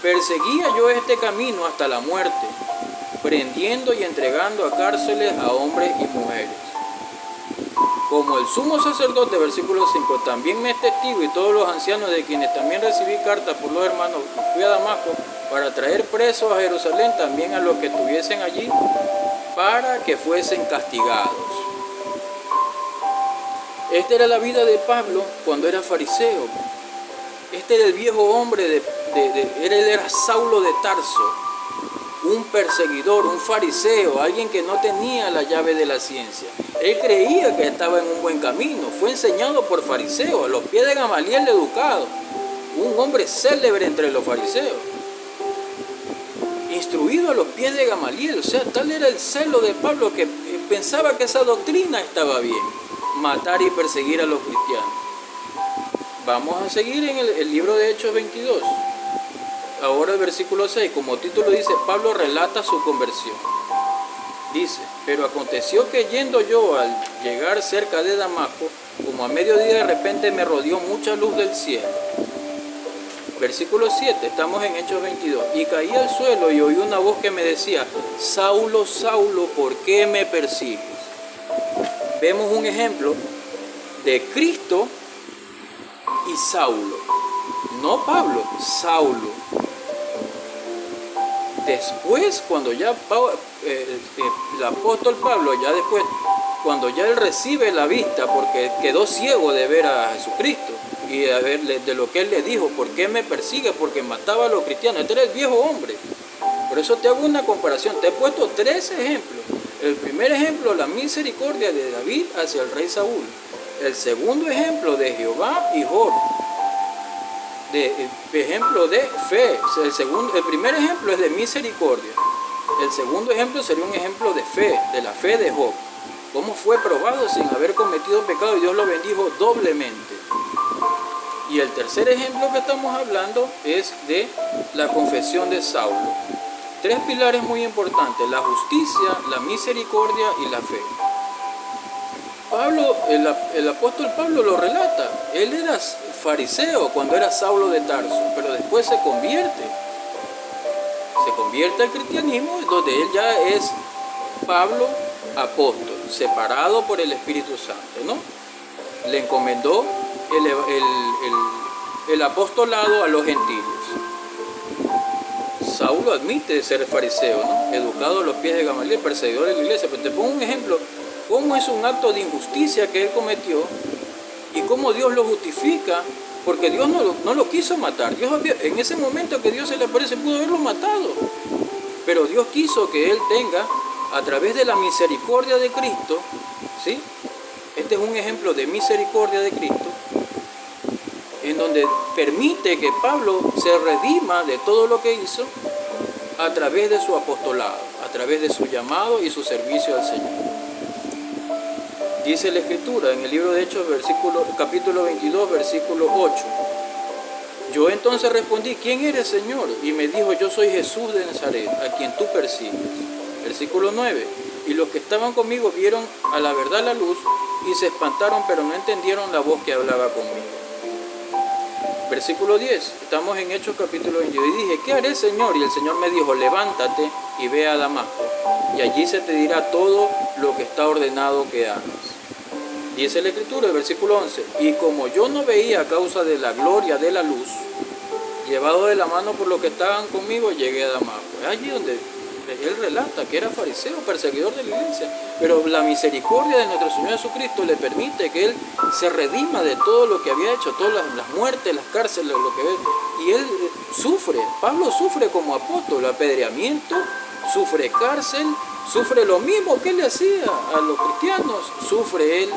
Perseguía yo este camino hasta la muerte, prendiendo y entregando a cárceles a hombres y mujeres. Como el sumo sacerdote, versículo 5, también me es testigo, y todos los ancianos, de quienes también recibí cartas por los hermanos, fui a Damasco para traer presos a Jerusalén también a los que estuviesen allí, para que fuesen castigados. Esta era la vida de Pablo cuando era fariseo. Este era el viejo hombre, él era Saulo de Tarso, un perseguidor, un fariseo, alguien que no tenía la llave de la ciencia. Él creía que estaba en un buen camino, fue enseñado por fariseos, a los pies de Gamaliel educado, un hombre célebre entre los fariseos, instruido a los pies de Gamaliel. O sea, tal era el celo de Pablo que pensaba que esa doctrina estaba bien, matar y perseguir a los cristianos. Vamos a seguir en el libro de Hechos 22. Ahora el versículo 6, como título dice, Pablo relata su conversión. Dice, pero aconteció que yendo yo al llegar cerca de Damasco, como a mediodía de repente me rodeó mucha luz del cielo. Versículo 7, estamos en Hechos 22. Y caí al suelo y oí una voz que me decía, Saulo, Saulo, ¿por qué me persigues? Vemos un ejemplo de Cristo y Saulo. No Pablo, Saulo. Después, cuando ya el apóstol Pablo, ya después, cuando ya él recibe la vista, porque quedó ciego de ver a Jesucristo y de lo que él le dijo, ¿por qué me persigue? Porque mataba a los cristianos. Este era el viejo hombre. Por eso te hago una comparación. Te he puesto 3 ejemplos. El primer ejemplo, la misericordia de David hacia el rey Saúl. El segundo ejemplo, de Jehová y Job. Ejemplo de fe. El primer ejemplo es de misericordia. El segundo ejemplo sería un ejemplo de fe, de la fe de Job. Cómo fue probado sin haber cometido pecado y Dios lo bendijo doblemente. Y el tercer ejemplo que estamos hablando es de la confesión de Saulo. 3 pilares muy importantes: la justicia, la misericordia y la fe. Pablo, el apóstol Pablo lo relata. Él era fariseo cuando era Saulo de Tarso, pero después se convierte al cristianismo, donde él ya es Pablo apóstol, separado por el Espíritu Santo, ¿no? Le encomendó el apostolado a los gentiles. Saulo admite ser fariseo, ¿no? Educado a los pies de Gamaliel, perseguidor de la iglesia. Pero te pongo un ejemplo, cómo es un acto de injusticia que él cometió y cómo Dios lo justifica, porque Dios no lo quiso matar. En ese momento que Dios se le aparece, pudo haberlo matado, pero Dios quiso que él tenga, a través de la misericordia de Cristo, ¿sí? Este es un ejemplo de misericordia de Cristo, en donde permite que Pablo se redima de todo lo que hizo a través de su apostolado, a través de su llamado y su servicio al Señor. Dice la Escritura en el libro de Hechos, capítulo 22, versículo 8. Yo entonces respondí, ¿quién eres, Señor? Y me dijo, yo soy Jesús de Nazaret, a quien tú persigues. Versículo 9. Y los que estaban conmigo vieron a la verdad la luz y se espantaron, pero no entendieron la voz que hablaba conmigo. Versículo 10, estamos en Hechos capítulo 22. Y dije, ¿qué haré, Señor? Y el Señor me dijo, levántate y ve a Damasco, y allí se te dirá todo lo que está ordenado que hagas. Dice la Escritura, el versículo 11, y como yo no veía a causa de la gloria de la luz, llevado de la mano por los que estaban conmigo, llegué a Damasco. Es allí donde él relata que era fariseo, perseguidor de la iglesia, pero la misericordia de nuestro Señor Jesucristo le permite que él se redima de todo lo que había hecho, todas las muertes, las cárceles, lo que ve, y él sufre. Pablo sufre como apóstol, apedreamiento, sufre cárcel, sufre lo mismo que él le hacía a los cristianos, sufre él.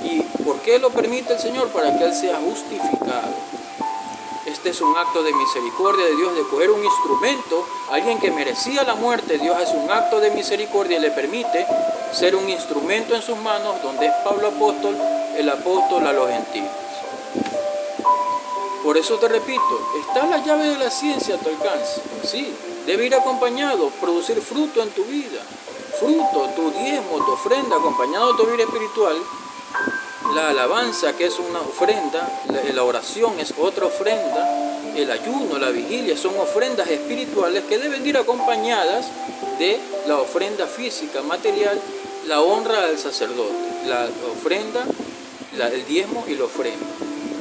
¿Y por qué lo permite el Señor? Para que él sea justificado. Este es un acto de misericordia de Dios, de coger un instrumento, alguien que merecía la muerte. Dios hace un acto de misericordia y le permite ser un instrumento en sus manos, donde es Pablo apóstol, el apóstol a los gentiles. Por eso te repito, está la llave de la ciencia a tu alcance. Sí, debe ir acompañado, producir fruto en tu vida. Fruto, tu diezmo, tu ofrenda, acompañado de tu vida espiritual. La alabanza, que es una ofrenda, la oración es otra ofrenda, el ayuno, la vigilia son ofrendas espirituales que deben ir acompañadas de la ofrenda física, material, la honra al sacerdote, la ofrenda, el diezmo y la ofrenda.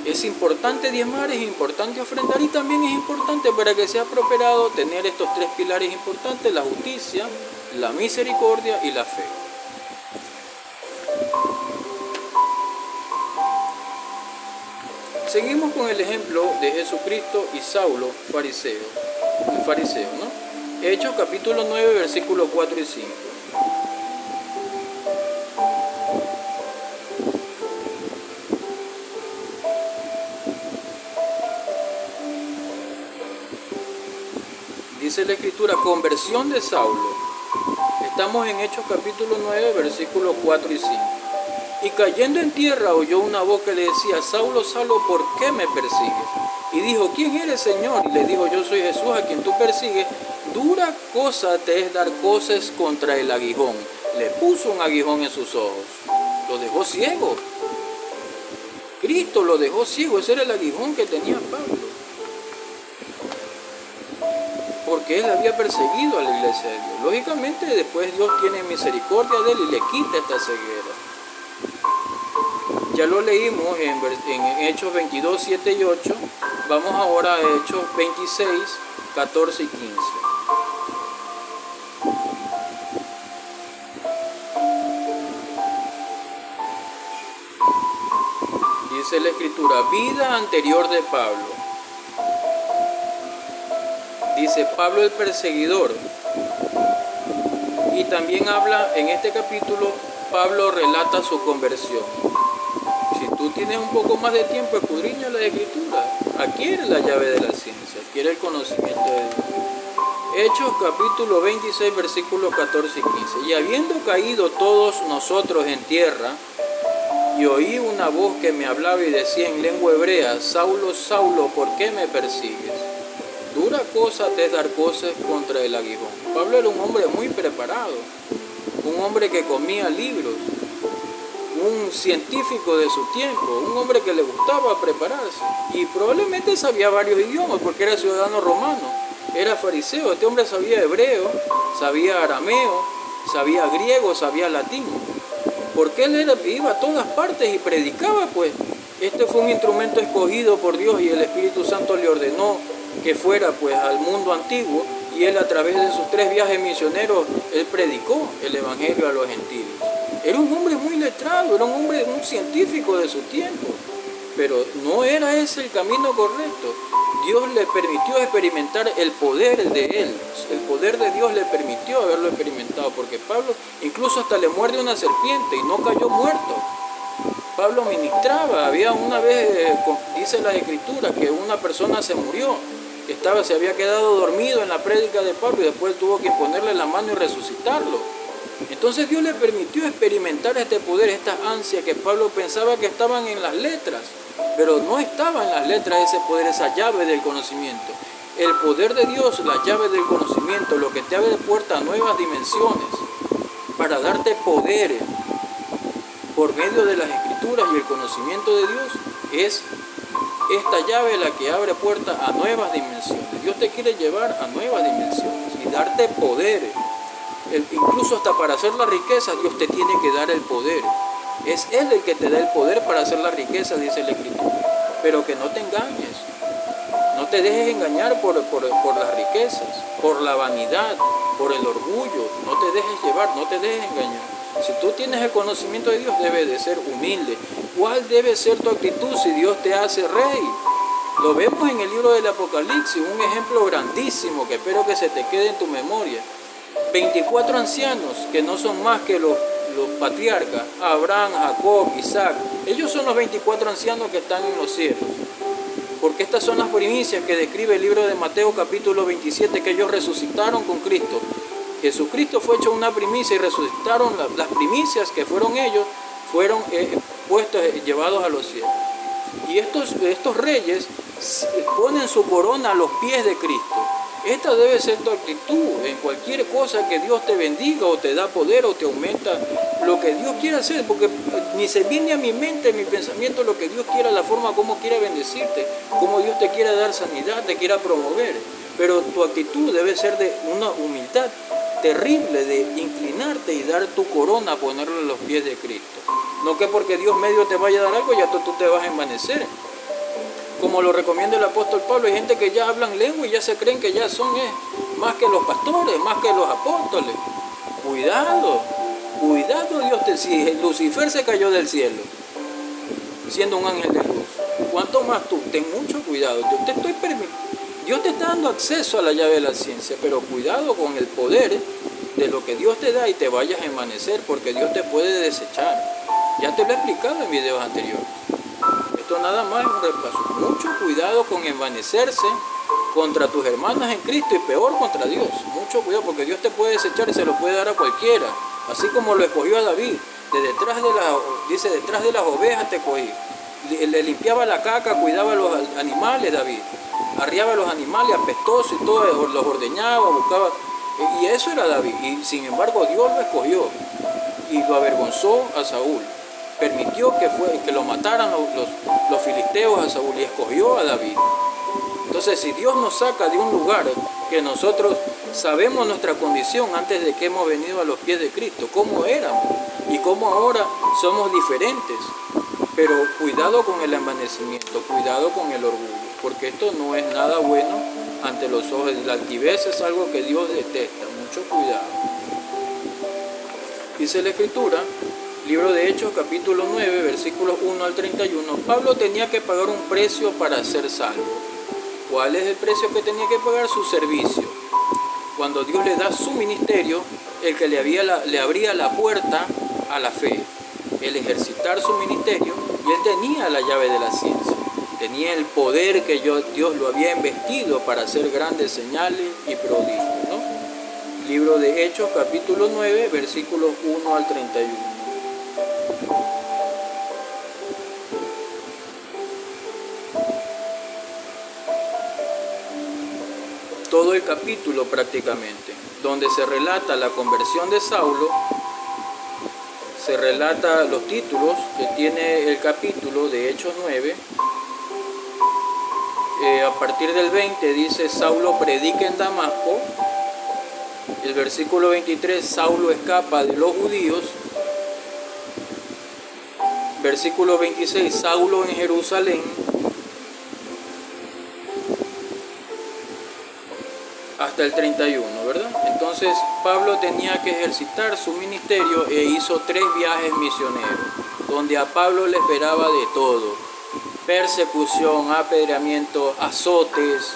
Es importante diezmar, es importante ofrendar, y también es importante, para que sea prosperado, tener estos 3 pilares importantes: la justicia, la misericordia y la fe. Seguimos con el ejemplo de Jesucristo y Saulo, fariseo, ¿no? Hechos capítulo 9, versículos 4 y 5. Dice la Escritura, conversión de Saulo. Estamos en Hechos capítulo 9, versículos 4 y 5. Y cayendo en tierra oyó una voz que le decía, Saulo, Saulo, ¿por qué me persigues? Y dijo, ¿quién eres, Señor? Y le dijo, yo soy Jesús, a quien tú persigues. dura cosa te es dar cosas contra el aguijón. Le puso un aguijón en sus ojos. Lo dejó ciego. Cristo lo dejó ciego. Ese era el aguijón que tenía Pablo. Porque él había perseguido a la iglesia de Dios. Lógicamente, después Dios tiene misericordia de él y le quita esta ceguera. Ya lo leímos en Hechos 22, 7 y 8. Vamos ahora a Hechos 26, 14 y 15. Dice la Escritura, vida anterior de Pablo. Dice Pablo el perseguidor. Y también habla en este capítulo, Pablo relata su conversión. Si tú tienes un poco más de tiempo, escudriña la Escritura. Adquiere la llave de la ciencia, adquiere el conocimiento de Dios. Hechos capítulo 26, versículos 14 y 15. Y habiendo caído todos nosotros en tierra, y oí una voz que me hablaba y decía en lengua hebrea, Saulo, Saulo, ¿por qué me persigues? Dura cosa te es dar cosas contra el aguijón. Pablo era un hombre muy preparado, un hombre que comía libros, un científico de su tiempo, un hombre que le gustaba prepararse y probablemente sabía varios idiomas porque era ciudadano romano, era fariseo. Este hombre sabía hebreo, sabía arameo, sabía griego, sabía latín, porque él iba a todas partes y predicaba. Pues este fue un instrumento escogido por Dios y el Espíritu Santo le ordenó que fuera pues al mundo antiguo, y él a través de sus 3 viajes misioneros él predicó el evangelio a los gentiles. Era un hombre muy letrado, era un científico de su tiempo, pero no era ese el camino correcto. Dios le permitió experimentar el poder de él, el poder de Dios le permitió haberlo experimentado, porque Pablo incluso hasta le muerde una serpiente y no cayó muerto. Pablo ministraba, había una vez, dice la Escritura, que una persona se murió, se había quedado dormido en la prédica de Pablo y después tuvo que ponerle la mano y resucitarlo. Entonces Dios le permitió experimentar este poder, esta ansia que Pablo pensaba que estaban en las letras, pero no estaba en las letras ese poder, esa llave del conocimiento. El poder de Dios, la llave del conocimiento, lo que te abre puerta a nuevas dimensiones, para darte poder por medio de las Escrituras y el conocimiento de Dios, es esta llave la que abre puerta a nuevas dimensiones. Dios te quiere llevar a nuevas dimensiones y darte poder. Incluso hasta para hacer la riqueza, Dios te tiene que dar el poder. Es Él el que te da el poder para hacer la riqueza, dice la Escritura. Pero que no te engañes. No te dejes engañar por las riquezas, por la vanidad, por el orgullo. No te dejes llevar, no te dejes engañar. Si tú tienes el conocimiento de Dios, debes de ser humilde. ¿Cuál debe ser tu actitud si Dios te hace rey? Lo vemos en el libro del Apocalipsis, un ejemplo grandísimo que espero que se te quede en tu memoria. 24 ancianos que no son más que los patriarcas, Abraham, Jacob, Isaac. Ellos son los 24 ancianos que están en los cielos. Porque estas son las primicias que describe el libro de Mateo capítulo 27, que ellos resucitaron con Cristo. Jesucristo fue hecho una primicia y resucitaron las primicias que fueron ellos, fueron llevados a los cielos. Y estos reyes ponen su corona a los pies de Cristo. Esta debe ser tu actitud en cualquier cosa que Dios te bendiga o te da poder o te aumenta lo que Dios quiera hacer, porque ni se viene a mi mente, a mi pensamiento lo que Dios quiera, la forma como quiera bendecirte, como Dios te quiera dar sanidad, te quiera promover. Pero tu actitud debe ser de una humildad terrible, de inclinarte y dar tu corona, ponerla a los pies de Cristo. No que porque Dios medio te vaya a dar algo, ya tú te vas a envanecer. Como lo recomienda el apóstol Pablo, hay gente que ya hablan lengua y ya se creen que ya son más que los pastores, más que los apóstoles. Cuidado, si Lucifer se cayó del cielo, siendo un ángel de luz, ¿cuánto más tú? Ten mucho cuidado. Dios te está dando acceso a la llave de la ciencia, pero cuidado con el poder de lo que Dios te da y te vayas a envanecer, porque Dios te puede desechar. Ya te lo he explicado en videos anteriores. Esto nada más es un repaso. Mucho cuidado con envanecerse contra tus hermanas en Cristo y peor contra Dios. Mucho cuidado, porque Dios te puede desechar y se lo puede dar a cualquiera. Así como lo escogió a David. Detrás de las ovejas te cogí. le limpiaba la caca, cuidaba a los animales David, arriaba a los animales apestosos y todo, los ordeñaba, buscaba, y eso era David. Y sin embargo Dios lo escogió y lo avergonzó a Saúl, permitió que lo mataran los filisteos a Saúl y escogió a David. Entonces, si Dios nos saca de un lugar que nosotros sabemos nuestra condición antes de que hemos venido a los pies de Cristo, cómo éramos y cómo ahora somos diferentes, pero cuidado con el envanecimiento, cuidado con el orgullo, porque esto no es nada bueno ante los ojos. La altivez es algo que Dios detesta, mucho cuidado. Dice la Escritura, libro de Hechos, capítulo 9, versículos 1 al 31, Pablo tenía que pagar un precio para ser salvo. ¿Cuál es el precio que tenía que pagar? Su servicio. Cuando Dios le da su ministerio, el que le abría la puerta a la fe, el ejercitar su ministerio, y él tenía la llave de la ciencia, tenía el poder que Dios lo había investido para hacer grandes señales y prodigios, ¿no? Libro de Hechos, capítulo 9, versículos 1 al 31. Todo el capítulo prácticamente, donde se relata la conversión de Saulo, se relata los títulos que tiene el capítulo de Hechos 9. A partir del 20 dice, Saulo predica en Damasco. El versículo 23, Saulo escapa de los judíos. Versículo 26, Saulo en Jerusalén. Hasta el 31, ¿verdad? Entonces Pablo tenía que ejercitar su ministerio e hizo 3 viajes misioneros, donde a Pablo le esperaba de todo: persecución, apedreamiento, azotes,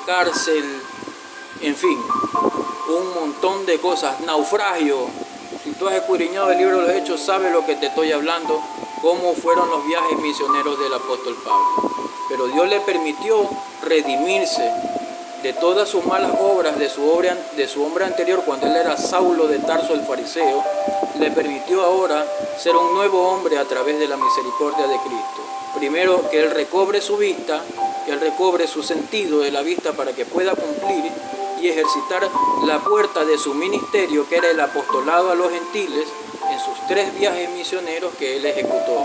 cárcel, en fin, un montón de cosas, naufragio. Si tú has escudriñado el libro de los Hechos, sabes lo que te estoy hablando, cómo fueron los viajes misioneros del apóstol Pablo. Pero Dios le permitió redimirse de todas sus malas obras, de su hombre anterior, cuando él era Saulo de Tarso el fariseo. Le permitió ahora ser un nuevo hombre a través de la misericordia de Cristo. Primero, que él recobre su vista, que él recobre su sentido de la vista para que pueda cumplir y ejercitar la puerta de su ministerio, que era el apostolado a los gentiles, en sus 3 viajes misioneros que él ejecutó.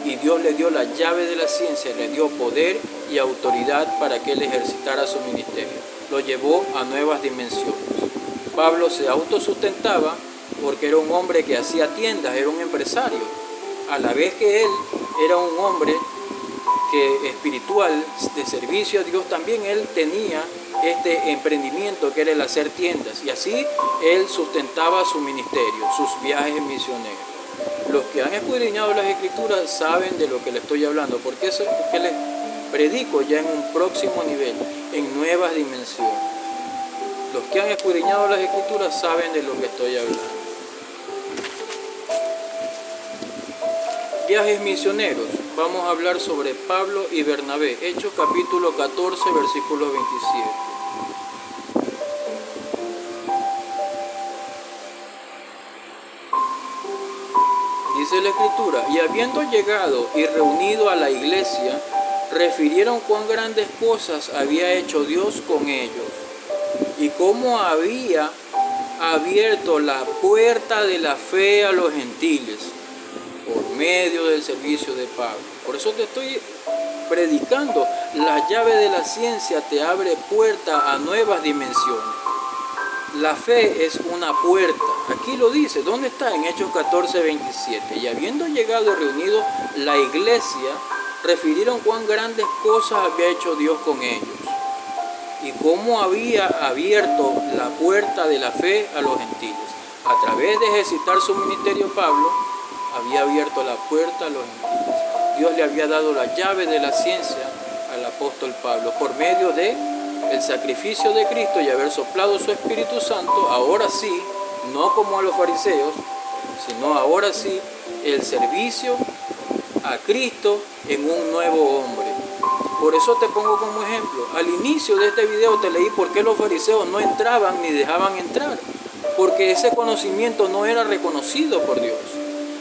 Y Dios le dio la llave de la ciencia, le dio poder y autoridad para que él ejercitara su ministerio. Lo llevó a nuevas dimensiones. Pablo se autosustentaba porque era un hombre que hacía tiendas, era un empresario. A la vez que él era un hombre espiritual, de servicio a Dios, también él tenía este emprendimiento que era el hacer tiendas. Y así él sustentaba su ministerio, sus viajes misioneros. Los que han escudriñado las Escrituras saben de lo que les estoy hablando, porque eso es que les predico ya en un próximo nivel, en nuevas dimensiones. Los que han escudriñado las Escrituras saben de lo que estoy hablando. Viajes misioneros. Vamos a hablar sobre Pablo y Bernabé. Hechos capítulo 14, versículo 27. Dice la Escritura, y habiendo llegado y reunido a la iglesia, refirieron cuán grandes cosas había hecho Dios con ellos, y cómo había abierto la puerta de la fe a los gentiles, por medio del servicio de Pablo. Por eso te estoy predicando, la llave de la ciencia te abre puerta a nuevas dimensiones. La fe es una puerta. Aquí lo dice, ¿dónde está? En Hechos 14, 27. Y habiendo llegado y reunido la iglesia, refirieron cuán grandes cosas había hecho Dios con ellos, y cómo había abierto la puerta de la fe a los gentiles. A través de ejercitar su ministerio, Pablo había abierto la puerta a los gentiles. Dios le había dado la llave de la ciencia al apóstol Pablo por medio de el sacrificio de Cristo y haber soplado su Espíritu Santo. Ahora sí, no como a los fariseos, sino ahora sí el servicio a Cristo en un nuevo hombre. Por eso te pongo como ejemplo. Al inicio de este video te leí por qué los fariseos no entraban ni dejaban entrar, porque ese conocimiento no era reconocido por Dios.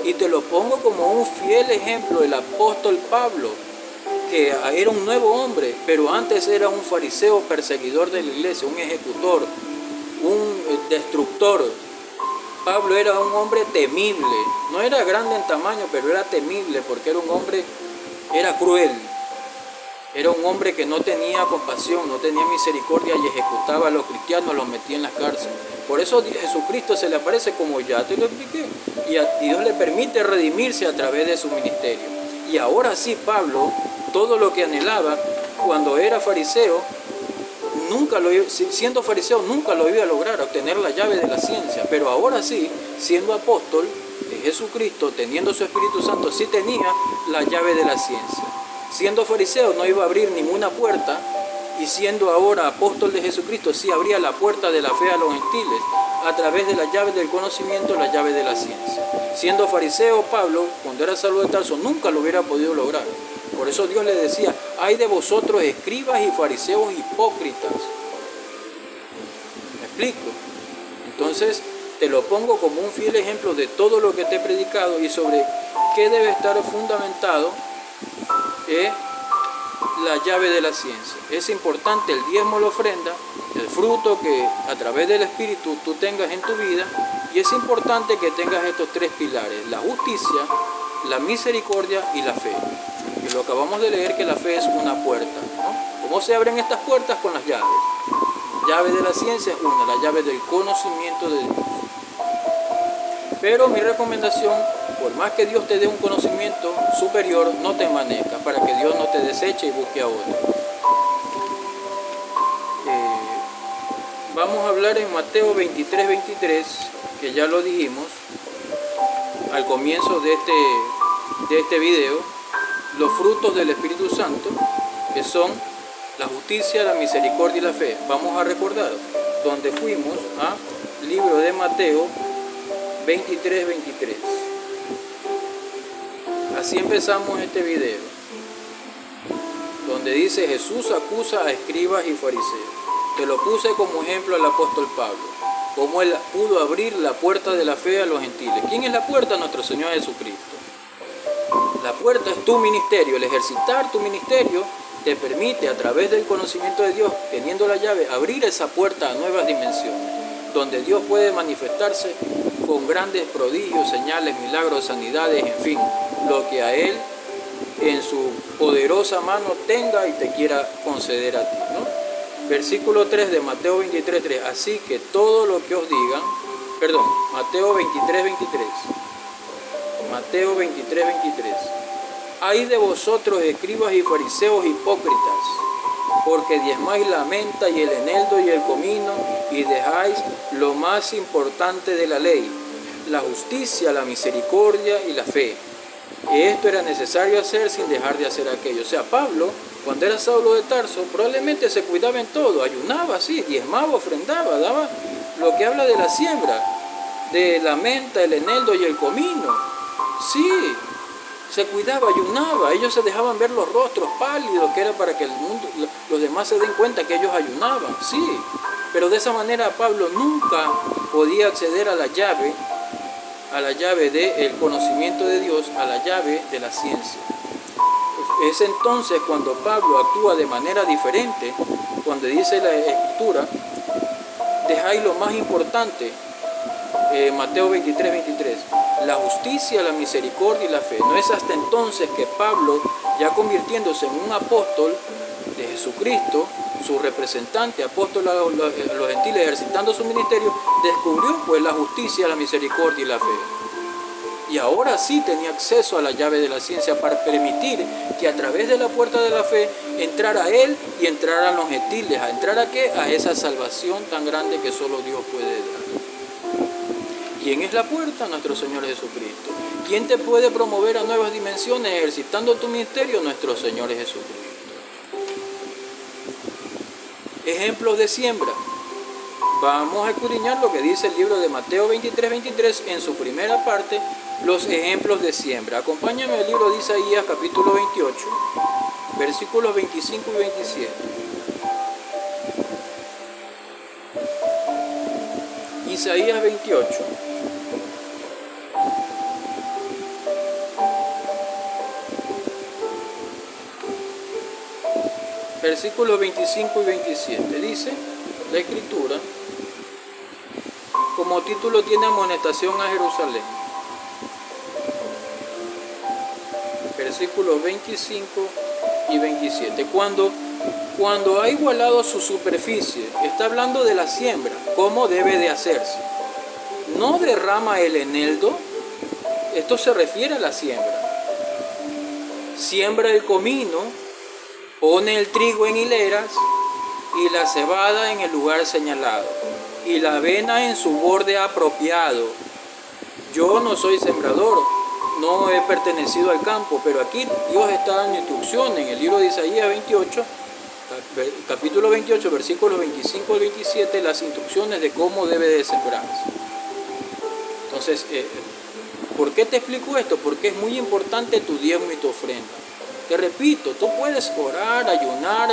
Y te lo pongo como un fiel ejemplo, el apóstol Pablo, que era un nuevo hombre, pero antes era un fariseo perseguidor de la iglesia, un ejecutor, un destructor. Pablo era un hombre temible, no era grande en tamaño, pero era temible porque era un hombre, era cruel. Era un hombre que no tenía compasión, no tenía misericordia y ejecutaba a los cristianos, los metía en las cárceles. Por eso Jesucristo se le aparece, como ya te lo expliqué, y Dios le permite redimirse a través de su ministerio. Y ahora sí, Pablo, todo lo que anhelaba cuando era fariseo, siendo fariseo nunca lo iba a lograr, obtener la llave de la ciencia. Pero ahora sí, siendo apóstol de Jesucristo, teniendo su Espíritu Santo, sí tenía la llave de la ciencia. Siendo fariseo no iba a abrir ninguna puerta, y siendo ahora apóstol de Jesucristo sí abría la puerta de la fe a los gentiles a través de la llave del conocimiento, la llave de la ciencia. Siendo fariseo, Pablo, cuando era Saulo de Tarso, nunca lo hubiera podido lograr. Por eso Dios le decía: ay de vosotros, escribas y fariseos hipócritas. ¿Me explico? Entonces te lo pongo como un fiel ejemplo de todo lo que te he predicado y sobre qué debe estar fundamentado la llave de la ciencia. Es importante el diezmo, la ofrenda, el fruto que a través del Espíritu tú tengas en tu vida, y es importante que tengas estos tres pilares: la justicia, la misericordia y la fe. Y lo acabamos de leer, que la fe es una puerta, ¿no? ¿Cómo se abren estas puertas? Con las llaves. Llave de la ciencia es una, la llave del conocimiento de Dios. Pero mi recomendación, por más que Dios te dé un conocimiento superior, no te envanezcas, para que Dios no te deseche y busque a otro. Vamos a hablar en Mateo 23, que ya lo dijimos al comienzo de este video, los frutos del Espíritu Santo, que son la justicia, la misericordia y la fe. Vamos a recordar donde fuimos a libro de Mateo 23. Así empezamos este video, donde dice: Jesús acusa a escribas y fariseos. Te lo puse como ejemplo al apóstol Pablo, cómo él pudo abrir la puerta de la fe a los gentiles. ¿Quién es la puerta? Nuestro Señor Jesucristo. La puerta es tu ministerio. El ejercitar tu ministerio te permite, a través del conocimiento de Dios, teniendo la llave, abrir esa puerta a nuevas dimensiones, donde Dios puede manifestarse con grandes prodigios, señales, milagros, sanidades, en fin, lo que a Él en su poderosa mano tenga y te quiera conceder a ti, ¿no? Versículo 3 de Mateo 23:3. Así que todo lo que os digan, Mateo 23:23. Mateo 23:23. Ay de vosotros, escribas y fariseos hipócritas, porque diezmáis la menta y el eneldo y el comino, y dejáis lo más importante de la ley, la justicia, la misericordia y la fe. Y esto era necesario hacer sin dejar de hacer aquello. O sea, Pablo, cuando era Saulo de Tarso, probablemente se cuidaba en todo, ayunaba, sí, diezmaba, ofrendaba, daba lo que habla de la siembra, de la menta, el eneldo y el comino. Sí, se cuidaba, ayunaba, ellos se dejaban ver los rostros pálidos, que era para que el mundo, los demás se den cuenta que ellos ayunaban, sí, pero de esa manera Pablo nunca podía acceder a la llave del conocimiento de Dios, a la llave de la ciencia. Es entonces cuando Pablo actúa de manera diferente, cuando dice la Escritura: dejáis lo más importante, Mateo 23:23, la justicia, la misericordia y la fe. No es hasta entonces que Pablo, ya convirtiéndose en un apóstol de Jesucristo, su representante, apóstol a los gentiles, ejercitando su ministerio, descubrió pues la justicia, la misericordia y la fe. Y ahora sí tenía acceso a la llave de la ciencia para permitir que a través de la puerta de la fe entrara él y entraran los gentiles. ¿A entrar a qué? A esa salvación tan grande que solo Dios puede dar. ¿Quién es la puerta? Nuestro Señor Jesucristo. ¿Quién te puede promover a nuevas dimensiones ejercitando tu ministerio? Nuestro Señor Jesucristo. Ejemplos de siembra. Vamos a escudriñar lo que dice el libro de Mateo 23:23 en su primera parte, los ejemplos de siembra. Acompáñame al libro de Isaías capítulo 28, versículos 25 y 27. Isaías 28. Versículos 25 y 27. Dice la Escritura, como título tiene amonestación a Jerusalén. Versículos 25 y 27. Cuando ha igualado su superficie, está hablando de la siembra, cómo debe de hacerse. No derrama el eneldo, esto se refiere a la siembra. Siembra el comino, pone el trigo en hileras y la cebada en el lugar señalado, y la avena en su borde apropiado. Yo no soy sembrador, no he pertenecido al campo, pero aquí Dios está dando instrucción en el libro de Isaías 28, capítulo 28, versículos 25 al 27, las instrucciones de cómo debe de sembrarse. Entonces, ¿por qué te explico esto? Porque es muy importante tu diezmo y tu ofrenda. Te repito, tú puedes orar, ayunar,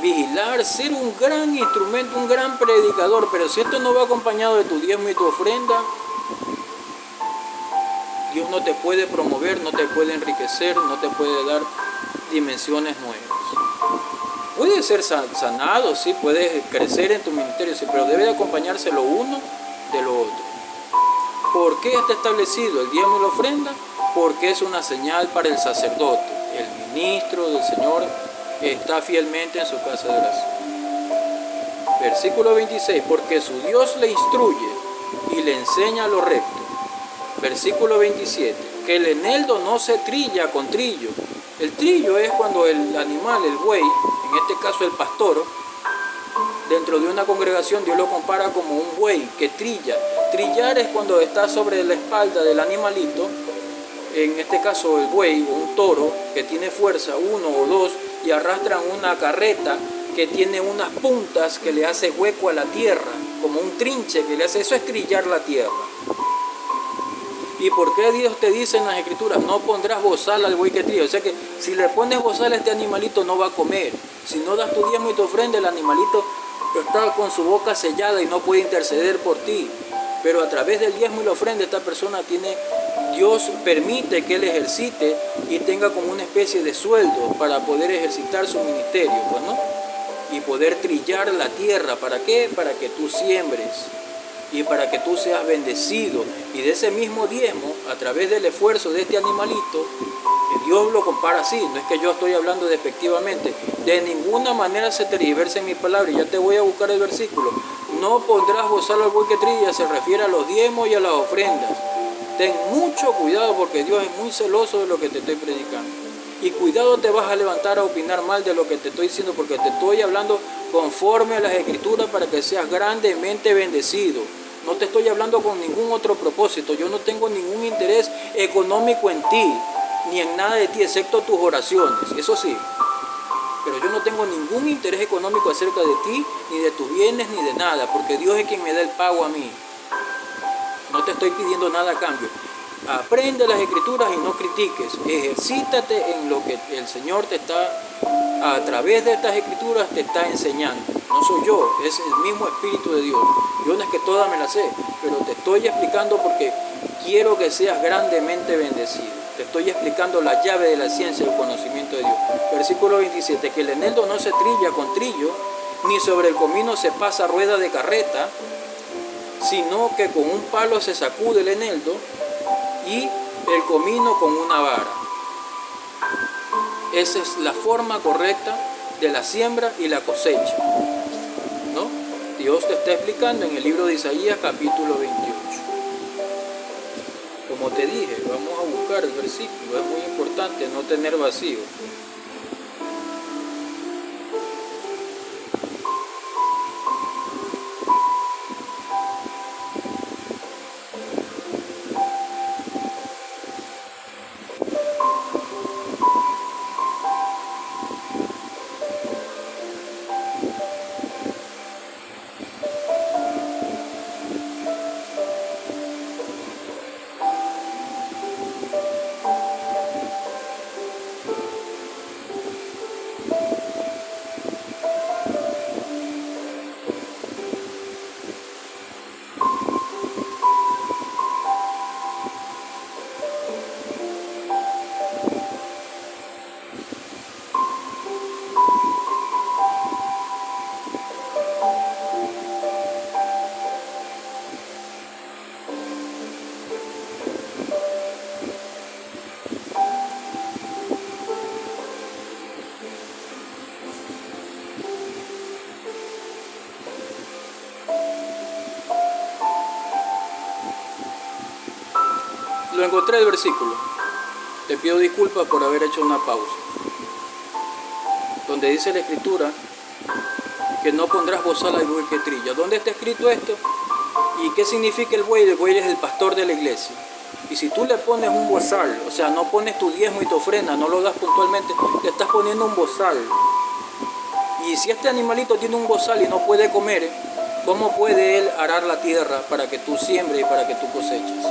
vigilar, ser un gran instrumento, un gran predicador, pero si esto no va acompañado de tu diezmo y tu ofrenda, Dios no te puede promover, no te puede enriquecer, no te puede dar dimensiones nuevas. Puedes ser sanado, sí, puedes crecer en tu ministerio, sí, pero debe de acompañarse lo uno de lo otro. ¿Por qué está establecido el diezmo y la ofrenda? Porque es una señal para el sacerdote, el ministro del Señor que está fielmente en su casa de oración. Versículo 26, porque su Dios le instruye y le enseña lo recto. Versículo 27, que el eneldo no se trilla con trillo. El trillo es cuando el animal, el buey, en este caso el pastor, dentro de una congregación Dios lo compara como un buey que trilla. Trillar es cuando está sobre la espalda del animalito, en este caso el buey o un toro que tiene fuerza, uno o dos, y arrastran una carreta que tiene unas puntas que le hace hueco a la tierra, como un trinche que le hace, eso es trillar la tierra. ¿Y por qué Dios te dice en las Escrituras, no pondrás bozal al buey que trilla? O sea que si le pones bozal a este animalito no va a comer. Si no das tu diezmo y tu ofrenda, el animalito está con su boca sellada y no puede interceder por ti. Pero a través del diezmo y la ofrenda esta persona Dios permite que él ejercite y tenga como una especie de sueldo para poder ejercitar su ministerio, pues, ¿no? Y poder trillar la tierra. ¿Para qué? Para que tú siembres y para que tú seas bendecido. Y de ese mismo diezmo, a través del esfuerzo de este animalito, que Dios lo compara así, no es que yo estoy hablando despectivamente, de ninguna manera se tergiversa en mi palabra, y ya te voy a buscar el versículo. No pondrás bozal al buey que trilla, se refiere a los diezmos y a las ofrendas. Ten mucho cuidado porque Dios es muy celoso de lo que te estoy predicando. Y cuidado te vas a levantar a opinar mal de lo que te estoy diciendo, porque te estoy hablando conforme a las Escrituras para que seas grandemente bendecido. No te estoy hablando con ningún otro propósito. Yo no tengo ningún interés económico en ti, ni en nada de ti, excepto tus oraciones. Eso sí. Pero yo no tengo ningún interés económico acerca de ti, ni de tus bienes, ni de nada, porque Dios es quien me da el pago a mí. No te estoy pidiendo nada a cambio. Aprende las Escrituras y no critiques. Ejercítate en lo que el Señor te está, a través de estas Escrituras, te está enseñando. No soy yo, es el mismo Espíritu de Dios. Yo no es que toda me la sé, pero te estoy explicando porque quiero que seas grandemente bendecido. Te estoy explicando la llave de la ciencia y el conocimiento de Dios. Versículo 27, que el eneldo no se trilla con trillo, ni sobre el comino se pasa rueda de carreta, sino que con un palo se sacude el eneldo y el comino con una vara. Esa es la forma correcta de la siembra y la cosecha, ¿no? Dios te está explicando en el libro de Isaías capítulo 28. Como te dije, vamos a buscar el versículo, es muy importante no tener vacíos. Lo encontré el versículo. Te pido disculpas por haber hecho una pausa. Donde dice la Escritura que no pondrás bozal al buey que trilla. ¿Dónde está escrito esto? ¿Y qué significa el buey? El buey es el pastor de la iglesia. Y si tú le pones un bozal, o sea, no pones tu diezmo y tu ofrenda, no lo das puntualmente, le estás poniendo un bozal. Y si este animalito tiene un bozal y no puede comer, ¿cómo puede él arar la tierra para que tú siembres y para que tú coseches?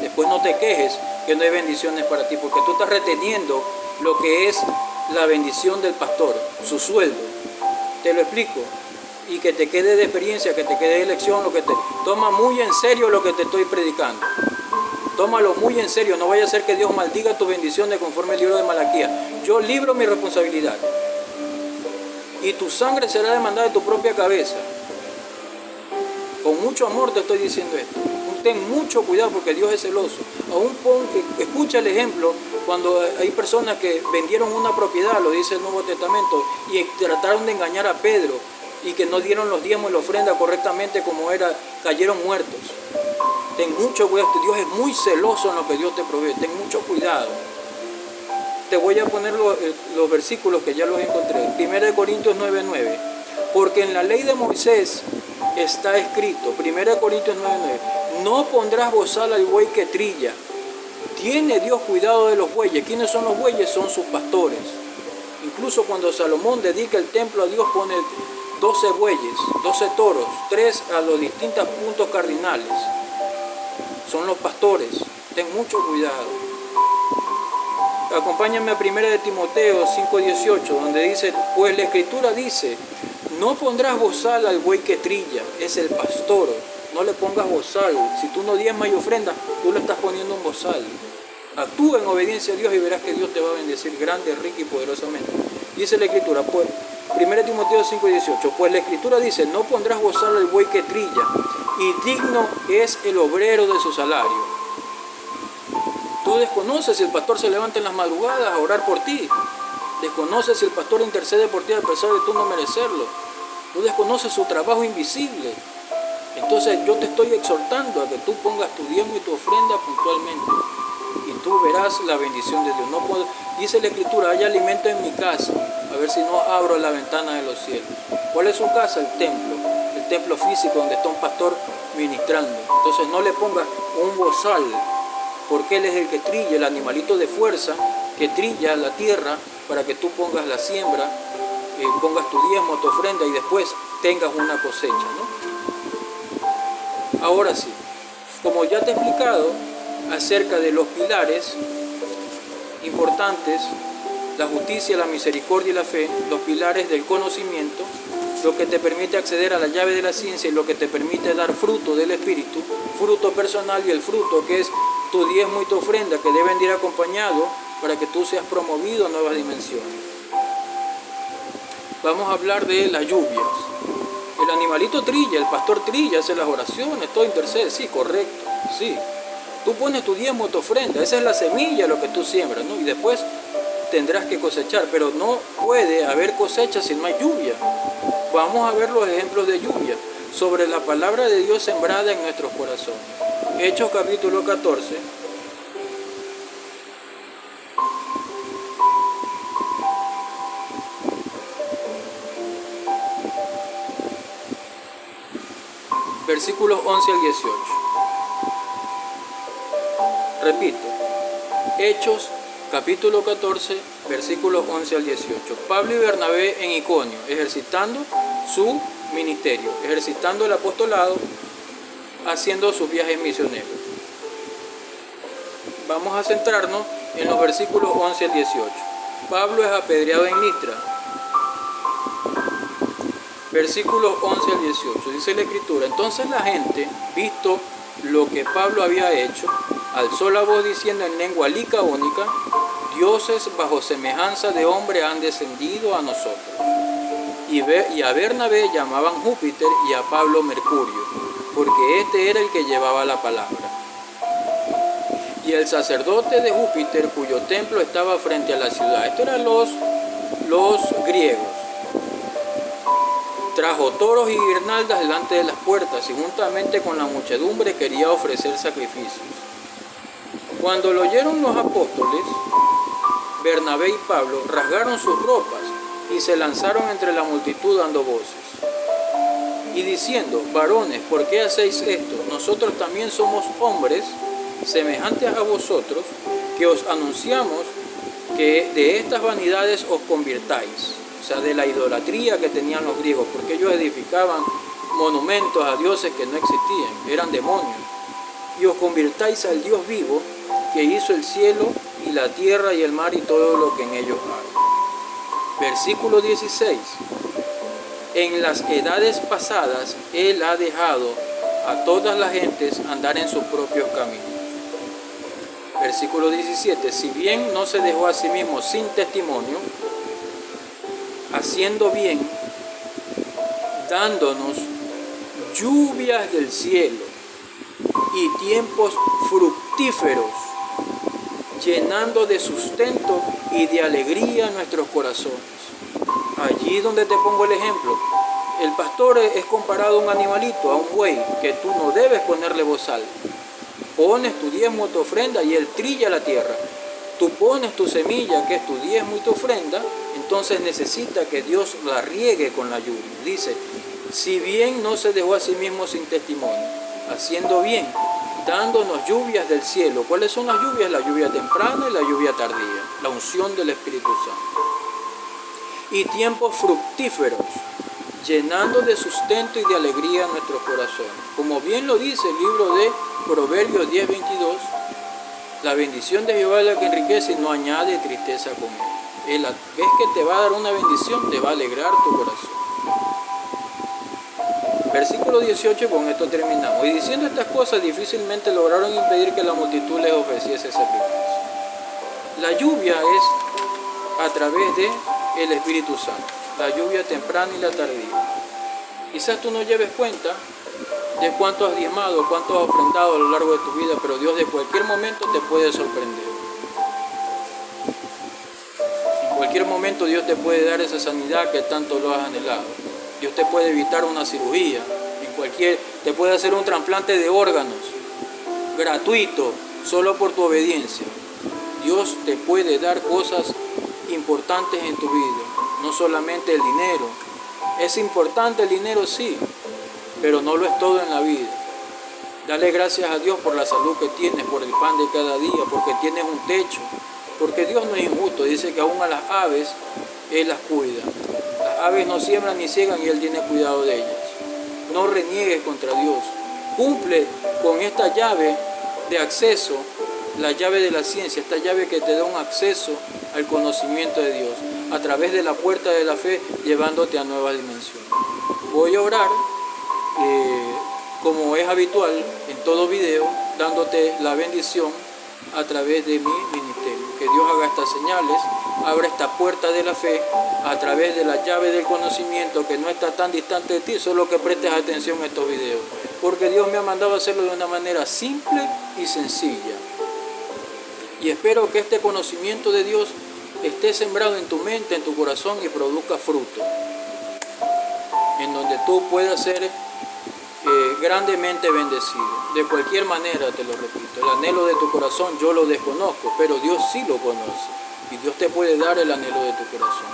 Después no te quejes que no hay bendiciones para ti, porque tú estás reteniendo lo que es la bendición del pastor, su sueldo. Te lo explico. Y que te quede de experiencia, que te quede de lección, toma muy en serio lo que te estoy predicando. Tómalo muy en serio, no vaya a ser que Dios maldiga tus bendiciones conforme el libro de Malaquías. Yo libro mi responsabilidad. Y tu sangre será demandada de tu propia cabeza. Con mucho amor te estoy diciendo esto. Ten mucho cuidado porque Dios es celoso. Escucha el ejemplo cuando hay personas que vendieron una propiedad, lo dice el Nuevo Testamento, y trataron de engañar a Pedro y que no dieron los diezmos y la ofrenda correctamente como era, cayeron muertos. Ten mucho cuidado, Dios es muy celoso en lo que Dios te provee, ten mucho cuidado. Te voy a poner los versículos que ya los encontré. 1 Corintios 9:9. Porque en la ley de Moisés está escrito, 1 Corintios 9:9, no pondrás bozal al buey que trilla. Tiene Dios cuidado de los bueyes. ¿Quiénes son los bueyes? Son sus pastores. Incluso cuando Salomón dedica el templo a Dios, pone 12 bueyes, 12 toros, 3 a los distintos puntos cardinales. Son los pastores. Ten mucho cuidado. Acompáñame a 1 Timoteo 5:18, donde dice, pues la Escritura dice, no pondrás bozal al buey que trilla, es el pastor. No le pongas bozal. Si tú no diezmas y ofrendas, tú le estás poniendo un bozal. Actúa en obediencia a Dios y verás que Dios te va a bendecir grande, rica y poderosamente. Dice la Escritura, pues, 1 Timoteo 5:18, pues la Escritura dice, no pondrás bozal al buey que trilla, y digno es el obrero de su salario. Tú desconoces si el pastor se levanta en las madrugadas a orar por ti. Desconoces si el pastor intercede por ti a pesar de tú no merecerlo. Tú desconoces su trabajo invisible. Entonces yo te estoy exhortando a que tú pongas tu diezmo y tu ofrenda puntualmente. Y tú verás la bendición de Dios. Dice la Escritura, hay alimento en mi casa. A ver si no abro la ventana de los cielos. ¿Cuál es su casa? El templo físico donde está un pastor ministrando. Entonces no le pongas un bozal, porque él es el que trilla, el animalito de fuerza que trilla la tierra para que tú pongas la siembra, pongas tu diezmo, tu ofrenda y después tengas una cosecha, ¿no? Ahora sí, como ya te he explicado acerca de los pilares importantes, la justicia, la misericordia y la fe, los pilares del conocimiento, lo que te permite acceder a la llave de la ciencia y lo que te permite dar fruto del Espíritu, fruto personal y el fruto que es tu diezmo y tu ofrenda, que deben de ir acompañados para que tú seas promovido a nuevas dimensiones. Vamos a hablar de las lluvias. El animalito trilla, el pastor trilla, hace las oraciones, todo intercede, sí, correcto, sí. Tú pones tu diezmo, tu ofrenda, esa es la semilla, lo que tú siembras, ¿no? Y después tendrás que cosechar, pero no puede haber cosecha si no hay lluvia. Vamos a ver los ejemplos de lluvia sobre la palabra de Dios sembrada en nuestros corazones. Hechos capítulo 14. Versículos 11 al 18. Repito, Hechos capítulo 14, versículos 11 al 18. Pablo y Bernabé en Iconio, ejercitando su ministerio, ejercitando el apostolado, haciendo sus viajes misioneros. Vamos a centrarnos en los versículos 11 al 18. Pablo es apedreado en Listra. Versículos 11 al 18. Dice la Escritura, entonces la gente, visto lo que Pablo había hecho, alzó la voz diciendo en lengua licaónica, dioses bajo semejanza de hombre han descendido a nosotros. Y a Bernabé llamaban Júpiter y a Pablo Mercurio, porque este era el que llevaba la palabra. Y el sacerdote de Júpiter, cuyo templo estaba frente a la ciudad, estos eran los griegos, trajo toros y guirnaldas delante de las puertas y juntamente con la muchedumbre quería ofrecer sacrificios. Cuando lo oyeron los apóstoles, Bernabé y Pablo rasgaron sus ropas y se lanzaron entre la multitud dando voces y diciendo: varones, ¿por qué hacéis esto? Nosotros también somos hombres semejantes a vosotros, que os anunciamos que de estas vanidades os convirtáis. O sea, de la idolatría que tenían los griegos, porque ellos edificaban monumentos a dioses que no existían, eran demonios. Y os convirtáis al Dios vivo, que hizo el cielo y la tierra y el mar y todo lo que en ellos hay. Versículo 16. En las edades pasadas Él ha dejado a todas las gentes andar en sus propios caminos. Versículo 17. Si bien no se dejó a sí mismo sin testimonio, haciendo bien, dándonos lluvias del cielo y tiempos fructíferos, llenando de sustento y de alegría nuestros corazones. Allí donde te pongo el ejemplo, el pastor es comparado a un animalito, a un buey, que tú no debes ponerle bozal. Pones tu diezmo, tu ofrenda, y él trilla la tierra. Tú pones tu semilla, que es tu diezmo y tu ofrenda, entonces necesita que Dios la riegue con la lluvia. Dice: si bien no se dejó a sí mismo sin testimonio, haciendo bien, dándonos lluvias del cielo. ¿Cuáles son las lluvias? La lluvia temprana y la lluvia tardía, la unción del Espíritu Santo. Y tiempos fructíferos, llenando de sustento y de alegría nuestros corazones. Como bien lo dice el libro de Proverbios 10:22, la bendición de Jehová es la que enriquece y no añade tristeza con él. Ves que te va a dar una bendición, te va a alegrar tu corazón. Versículo 18, con esto terminamos. Y diciendo estas cosas, difícilmente lograron impedir que la multitud les ofreciese sacrificio. La lluvia es a través de el Espíritu Santo, la lluvia temprana y la tardía. Quizás tú no lleves cuenta de cuánto has diezmado, cuánto has ofrendado a lo largo de tu vida, pero Dios de cualquier momento te puede sorprender. En cualquier momento Dios te puede dar esa sanidad que tanto lo has anhelado. Dios te puede evitar una cirugía, te puede hacer un trasplante de órganos gratuito, solo por tu obediencia. Dios te puede dar cosas importantes en tu vida, no solamente el dinero. Es importante el dinero, sí, pero no lo es todo en la vida. Dale gracias a Dios por la salud que tienes, por el pan de cada día, porque tienes un techo, porque Dios no es injusto. Dice que aún a las aves Él las cuida. Las aves no siembran ni ciegan y Él tiene cuidado de ellas. No reniegues contra Dios. Cumple con esta llave de acceso, la llave de la ciencia, esta llave que te da un acceso al conocimiento de Dios, a través de la puerta de la fe, llevándote a nuevas dimensiones. Voy a orar, como es habitual en todo video, dándote la bendición a través de mi ministerio. Que Dios haga estas señales, abra esta puerta de la fe a través de la llave del conocimiento que no está tan distante de ti, solo que prestes atención a estos videos, porque Dios me ha mandado a hacerlo de una manera simple y sencilla. Y espero que este conocimiento de Dios esté sembrado en tu mente, en tu corazón, y produzca fruto, en donde tú puedas ser grandemente bendecido. De cualquier manera, te lo repito, el anhelo de tu corazón yo lo desconozco, pero Dios sí lo conoce, y Dios te puede dar el anhelo de tu corazón.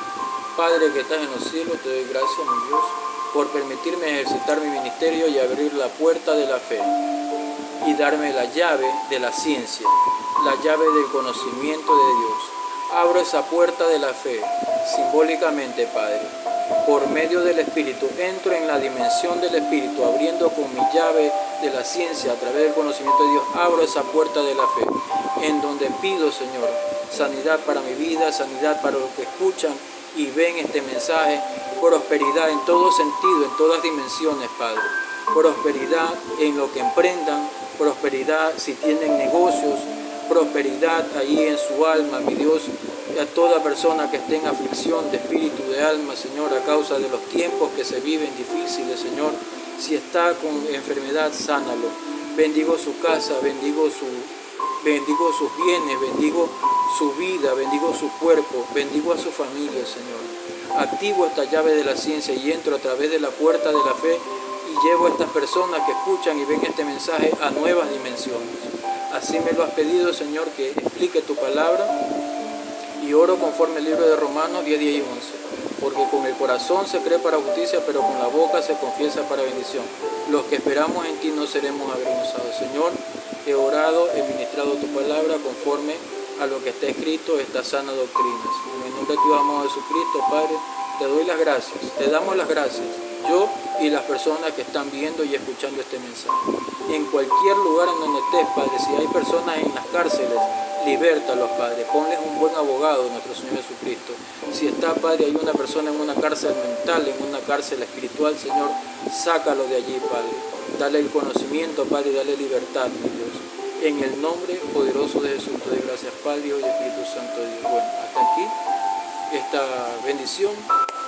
Padre que estás en los cielos, te doy gracias, mi Dios, por permitirme ejercitar mi ministerio y abrir la puerta de la fe y darme la llave de la ciencia, la llave del conocimiento de Dios. Abro esa puerta de la fe simbólicamente, Padre. Por medio del Espíritu entro en la dimensión del Espíritu, abriendo con mi llave de la ciencia a través del conocimiento de Dios. Abro esa puerta de la fe, en donde pido, Señor, sanidad para mi vida, sanidad para los que escuchan y ven este mensaje, prosperidad en todo sentido, en todas dimensiones, Padre. Prosperidad en lo que emprendan, prosperidad si tienen negocios, prosperidad ahí en su alma, mi Dios, a toda persona que esté en aflicción de espíritu, de alma, Señor, a causa de los tiempos que se viven difíciles, Señor. Si está con enfermedad, sánalo. Bendigo su casa, bendigo sus bienes, bendigo su vida, bendigo su cuerpo, bendigo a su familia, Señor. Activo esta llave de la ciencia y entro a través de la puerta de la fe y llevo a estas personas que escuchan y ven este mensaje a nuevas dimensiones, Así me lo has pedido, Señor, que explique tu palabra. Y oro conforme el libro de Romanos 10, 10 y 11. Porque con el corazón se cree para justicia, pero con la boca se confiesa para bendición. Los que esperamos en ti no seremos avergonzados. Señor, he orado, he ministrado tu palabra conforme a lo que está escrito, esta sana doctrina. En el nombre de tu amado Jesucristo, Padre, te doy las gracias, te damos las gracias, yo y las personas que están viendo y escuchando este mensaje. En cualquier lugar en donde estés, Padre, si hay personas en las cárceles, libértalos, Padre, ponles un buen abogado, nuestro Señor Jesucristo. Si está, Padre, hay una persona en una cárcel mental, en una cárcel espiritual, Señor, sácalo de allí, Padre. Dale el conocimiento, Padre, y dale libertad, mi Dios. En el nombre poderoso de Jesús, te doy gracias, Padre, Hijo y Espíritu Santo de Dios. Bueno, hasta aquí esta bendición,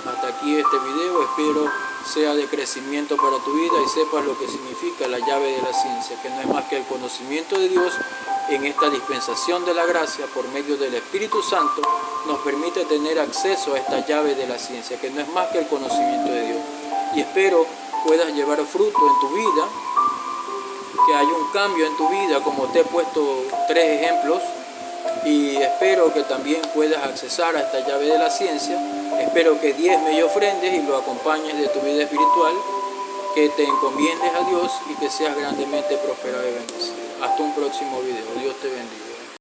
hasta aquí este video. Espero sea de crecimiento para tu vida y sepas lo que significa la llave de la ciencia, que no es más que el conocimiento de Dios en esta dispensación de la gracia por medio del Espíritu Santo. Nos permite tener acceso a esta llave de la ciencia, que no es más que el conocimiento de Dios. Y espero puedas llevar fruto en tu vida, que haya un cambio en tu vida, como te he puesto 3 ejemplos, y espero que también puedas accesar a esta llave de la ciencia. Espero que diezmes y ofrendes y lo acompañes de tu vida espiritual, que te encomiendes a Dios y que seas grandemente prosperado y bendecido. Hasta un próximo video. Dios te bendiga.